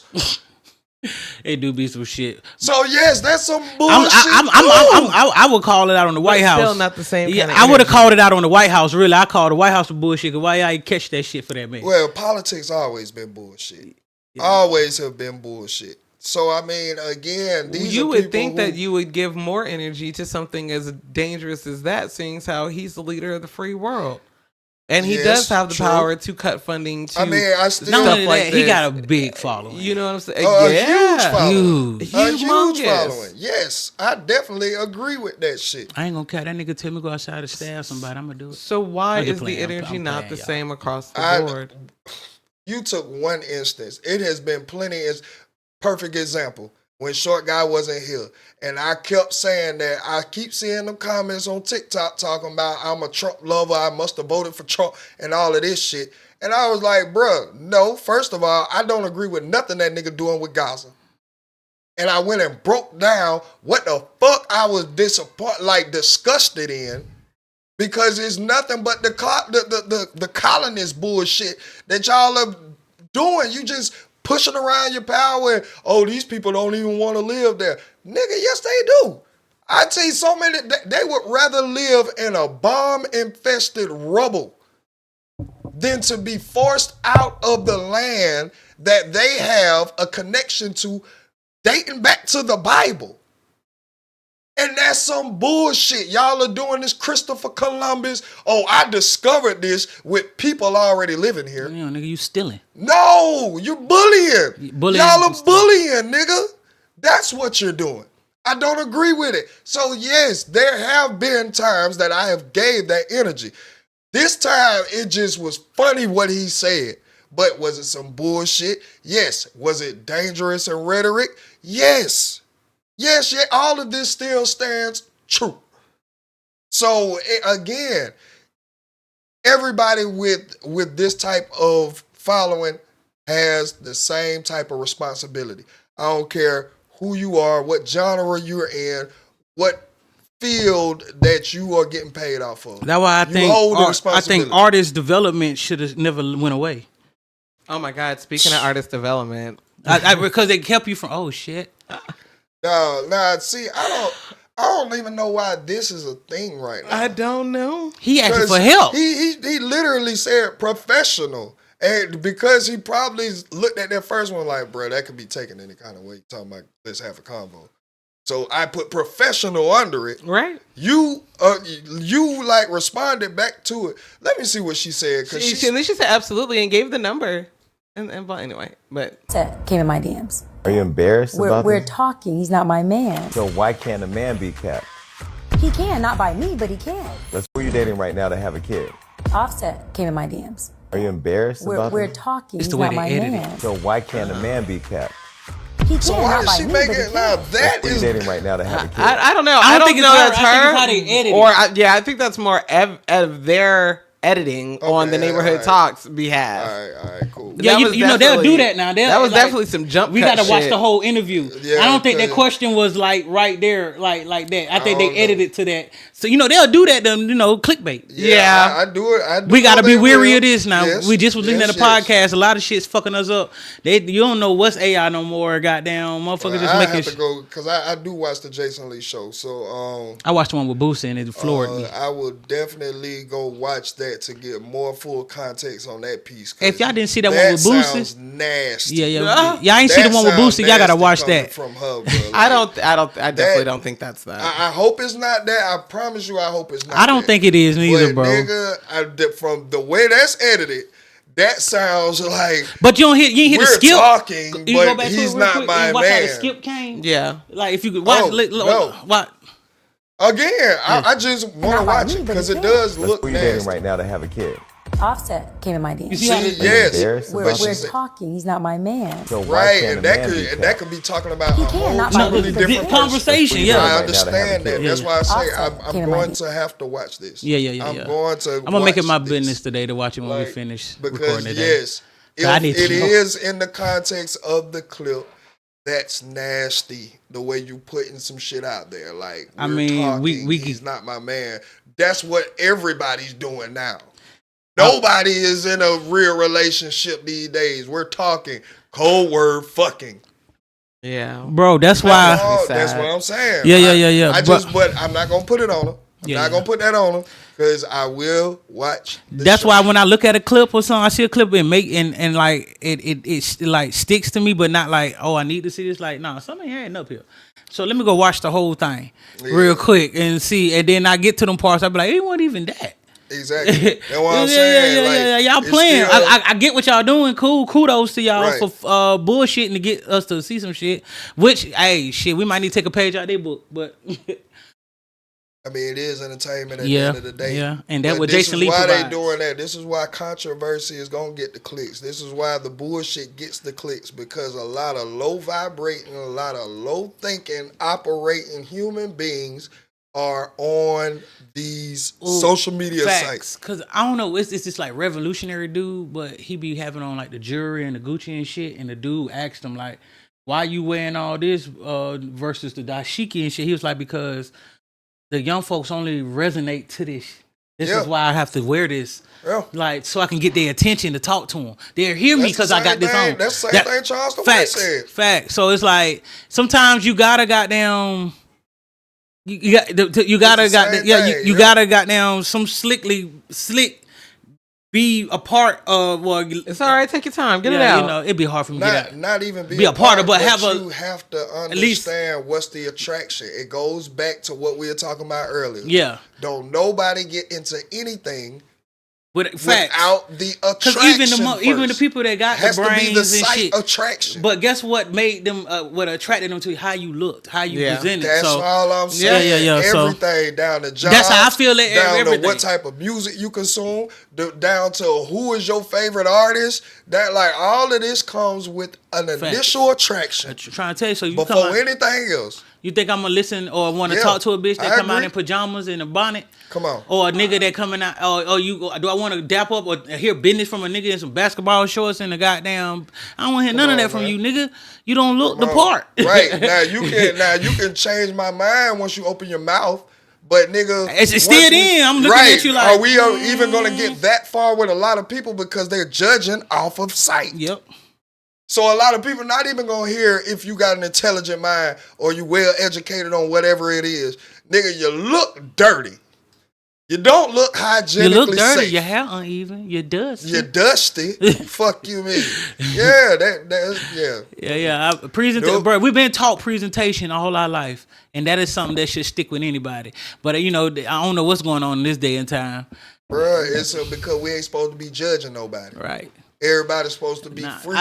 It do be some shit. So yes, that's some bullshit. I would call it out on the White House. Still not the same. Yeah, I would have called it out on the White House. Really, I called the White House for bullshit. Cause why y'all ain't catch that shit for that man? Well, politics always been bullshit. Yeah. Always have been bullshit. So I mean, again, you would think that you would give more energy to something as dangerous as that, seeing as how he's the leader of the free world. And he does have the power to cut funding to not only that, he got a big following. You know what I'm saying? A huge following. Yes, I definitely agree with that shit. I ain't gonna care. That nigga tell me go outside to stab somebody. I'm gonna do it. So why is the energy not the same across the board? You took one instance. It has been plenty. It's perfect example. When Short Guy wasn't here. And I kept saying that. I keep seeing them comments on TikTok talking about I'm a Trump lover, I must have voted for Trump and all of this shit. And I was like, bruh, no, first of all, I don't agree with nothing that nigga doing with Gaza. And I went and broke down what the fuck I was disgusted in, because it's nothing but the colonist bullshit that y'all are doing. You just pushing around your power and, oh, these people don't even want to live there. Nigga, yes, they do. I tell you so many, they would rather live in a bomb-infested rubble than to be forced out of the land that they have a connection to dating back to the Bible. And that's some bullshit. Y'all are doing this Christopher Columbus. Oh, I discovered this with people already living here. You know, nigga, you stealing. No, you're bullying. Y'all are bullying, nigga. That's what you're doing. I don't agree with it. So yes, there have been times that I have gave that energy. This time, it just was funny what he said. But was it some bullshit? Yes. Was it dangerous and rhetoric? Yes. Yes, yeah, all of this still stands true. So again, everybody with this type of following has the same type of responsibility. I don't care who you are, what genre you're in, what field that you are getting paid off of. That's why I think artist development should have never went away. Oh my God! Speaking of artist development, because they kept you from shit. Nah. See, I don't even know why this is a thing right now. I don't know. He asked for help. He literally said professional, and because he probably looked at that first one like, bro, that could be taken any kind of way. You're talking about let's have a convo. So I put professional under it. Right. You like responded back to it. Let me see what she said. She said absolutely and gave the number. And but anyway, but came in my DMs. Are you embarrassed about We're this? talking. He's not my man. So why can't a man be capped? He can, not by me, but he can. Who are you dating right now to have a kid? Offset came in my DMs. Are you embarrassed about We're this? talking. He's not my man. So why can't a man be capped? He can, so why not did by she me, make but it he now? can. That Who are you is dating right now to have a kid? I don't know. I don't know that's her. I think it's how they edit or it. I think that's more of their editing on the Neighborhood Talks behalf. All right, cool. Yeah, you know they'll do that now. That was definitely some jump. We got to watch the whole interview. Yeah, I don't think that question was like right there, like that. I think they edited to that. So they'll do that. Clickbait. Yeah, I do it. We got to be weary of this now. Yes, we just was looking at a podcast. A lot of shit's fucking us up. You don't know what's AI no more. Goddamn, motherfuckers just making. I have to go because I do watch the Jason Lee show. So I watched the one with Boosie and it floored me. I will definitely go watch that to get more full context on that piece. If y'all didn't see that one with Boosie, sounds nasty. Yeah. Y'all ain't see the one with Boosie. Y'all gotta watch that. From her, bro. Like, I definitely don't think that's that. I hope it's not that. I promise you, I hope it's not. I don't think it is neither, bro. Nigga, from the way that's edited, that sounds like. But you ain't hear the skip. Talking, but he's not my watch how man. the skip came. Yeah. Like if you could watch. What? Again, I just want to watch it because it does look Who are you nasty. dating right now to have a kid? Offset came in my DMs. Yes, we're talking. He's not my man. So right, and that could be talking about He a can, whole not by totally me, different conversation. person. Yeah, I understand that. That's why I say I'm going to have to watch this. Yeah. I'm going to. I'm gonna make it my business today to watch it when we finish recording because it. Yes, it is in the context of the clip. That's nasty. The way you putting some shit out there, like I mean, he's not my man. That's what everybody's doing now. Nobody is in a real relationship these days. We're talking cold word fucking. Yeah, bro. That's why. That's what I'm saying. Yeah. But I'm not gonna put it on him. I'm not gonna put that on him because I will watch. That's why when I look at a clip or something, I see a clip and like it like sticks to me, but not like I need to see this. Like something ain't up here. So let me go watch the whole thing real quick and see, and then I get to them parts. I be like, it wasn't even that. Exactly. That's what I'm saying. Y'all playing. Still, I get what y'all doing. Cool. Kudos to y'all for bullshitting to get us to see some shit. Which, hey, shit, we might need to take a page out of their book, but. I mean, it is entertainment at the end of the day. Yeah, and that's what Jason Lee provides. This is why they doing that. This is why controversy is going to get the clicks. This is why the bullshit gets the clicks, because a lot of low vibrating, a lot of low thinking, operating human beings are on these social media sites. Because I don't know, it's this like revolutionary dude, but he be having on like the jewelry and the Gucci and shit, and the dude asked him like, why you wearing all this versus the dashiki and shit? He was like, because the young folks only resonate to this. This is why I have to wear this, like so I can get their attention to talk to them. They'll hear me because I got this on. That's the same thing Charles the White said. Facts. So it's like sometimes you gotta goddamn. You gotta goddamn some slick be a part of. Well, it's all right. Take your time. Get it out. You know, it'd be hard for me to get out. Not even be a part of, but have you have to understand what's the attraction. It goes back to what we were talking about earlier. Yeah. Don't nobody get into anything without the attraction. Even the people that got has the brains to be the and sight shit. attraction. But guess what made them? What attracted them to how you looked, how you presented. That's so, all I'm saying. Yeah. Everything down to jobs. That's how I feel. Down everything. to what type of music you consume. Down to who is your favorite artist. That like all of this comes with an initial attraction. I'm trying to tell you. So you before anything else. You think I'm gonna listen or want to talk to a bitch that come out in pajamas and a bonnet? Come on. Or a nigga that coming out? Or do I want to dap up or hear business from a nigga in some basketball shorts and a goddamn? I don't want to hear none of that from you, nigga. You don't look the part. Right now you can change my mind once you open your mouth. But nigga, it's still in. I'm looking at you like, are we even gonna get that far with a lot of people because they're judging off of sight? Yep. So a lot of people not even gonna hear if you got an intelligent mind or you well educated on whatever it is. Nigga, you look dirty. You don't look hygienically You look dirty. safe. Your hair uneven. You're dusty. You're dusty. Fuck you mean. Yeah, Yeah. Bro, we've been taught presentation our whole our life. And that is something that should stick with anybody. But you know, I don't know what's going on in this day and time. Bro, it's because we ain't supposed to be judging nobody. Right. Everybody's supposed to be free.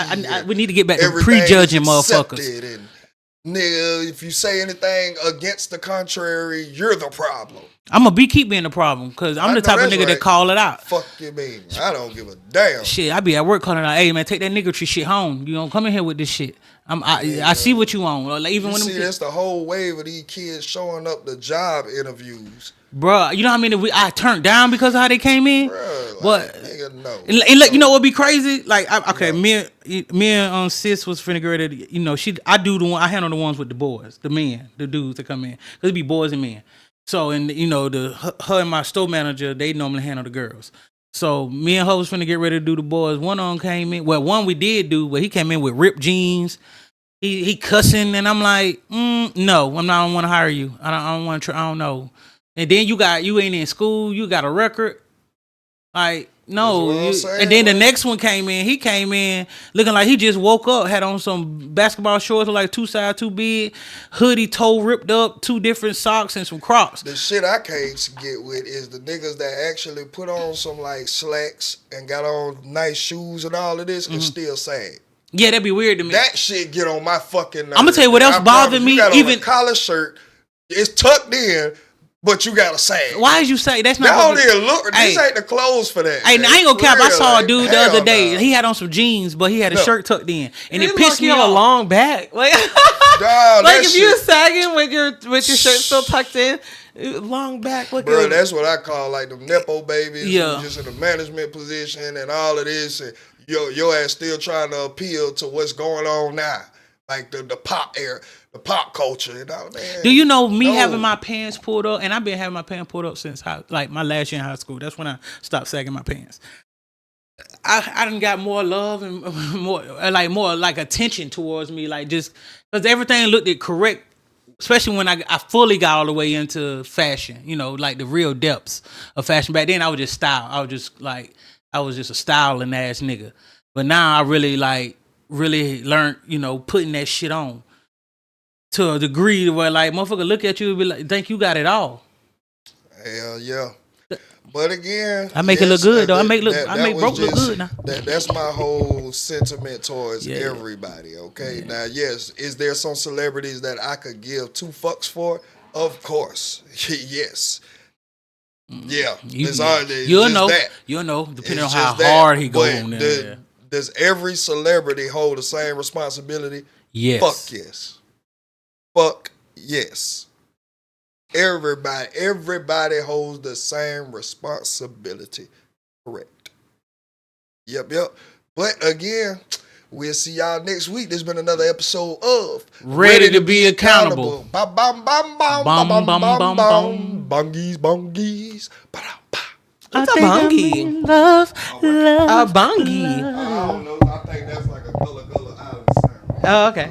We need to get back to prejudging motherfuckers. And nigga, if you say anything against the contrary, you're the problem. I'm gonna keep being the problem because I'm the type of nigga that call it out. Fuck you mean? I don't give a damn. Shit, I be at work calling out, hey man, take that niggatry shit home. You don't come in here with this shit. I see what you on. Like, even when that's the whole wave of these kids showing up to job interviews. Bruh, you know how many I turned down because of how they came in? Bruh, but nigga, no. And like, you know what be crazy? Like, me and sis was finna get ready to, you know, I handle the ones with the boys, the dudes that come in. Cause it be boys and men. So, and you know, her and my store manager, they normally handle the girls. So me and her was finna get ready to do the boys. One of them came in. Well, one we did do, but he came in with ripped jeans. He cussing, and I'm like, no, I don't want to hire you. I don't want to. I don't know. And then you ain't in school. You got a record. Like, no. And then the next one came in. He came in looking like he just woke up. Had on some basketball shorts, like 2 size too big, hoodie, toe ripped up, 2 different socks, and some Crocs. The shit I can't get with is the niggas that actually put on some like slacks and got on nice shoes and all of this and still sag. Yeah, that'd be weird to me. That shit get on my fucking nerves. I'm gonna tell you what else bothered me. You got even on a collar shirt, it's tucked in, but you got a sag. Why did you say that's not? That don't even look. This ain't the clothes for that. Hey, I ain't gonna cap. I saw a dude the other day. He had on some jeans, but he had a shirt tucked in, and it pissed me off. A long back, like, like if you're sagging with your shirt still tucked in. Long back, look. Bro, that's what I call like them nepo babies. Yeah, just in a management position and all of this, and your ass still trying to appeal to what's going on now, like the pop era, the pop culture. You know, man. Do you know me having my pants pulled up, and I've been having my pants pulled up since like my last year in high school. That's when I stopped sagging my pants. I done got more love and more like attention towards me, like just because everything looked correct. Especially when I fully got all the way into fashion, you know, like the real depths of fashion. Back then, I was just style. I was just a styling ass nigga. But now I really learned, you know, putting that shit on to a degree where like motherfucker look at you and be like, think you got it all. Hell yeah. But again, I make it look good though. I make broke look good now. That's my whole sentiment towards everybody. Okay, now yes, is there some celebrities that I could give 2 fucks for? Of course, yes. Yeah, you'll know, depending on how hard he go on there. Does every celebrity hold the same responsibility? Yes. Fuck yes. Fuck yes. Everybody holds the same responsibility. Correct. Yep. But again, we'll see y'all next week. There's been another episode of Ready to Be Accountable. Bam, bam, bam, bam, bam, bam, bam, bam. Bongies. What's a bongie? Love. A bongie. I don't know. I think that's like a Gullah Island sound. Oh, okay.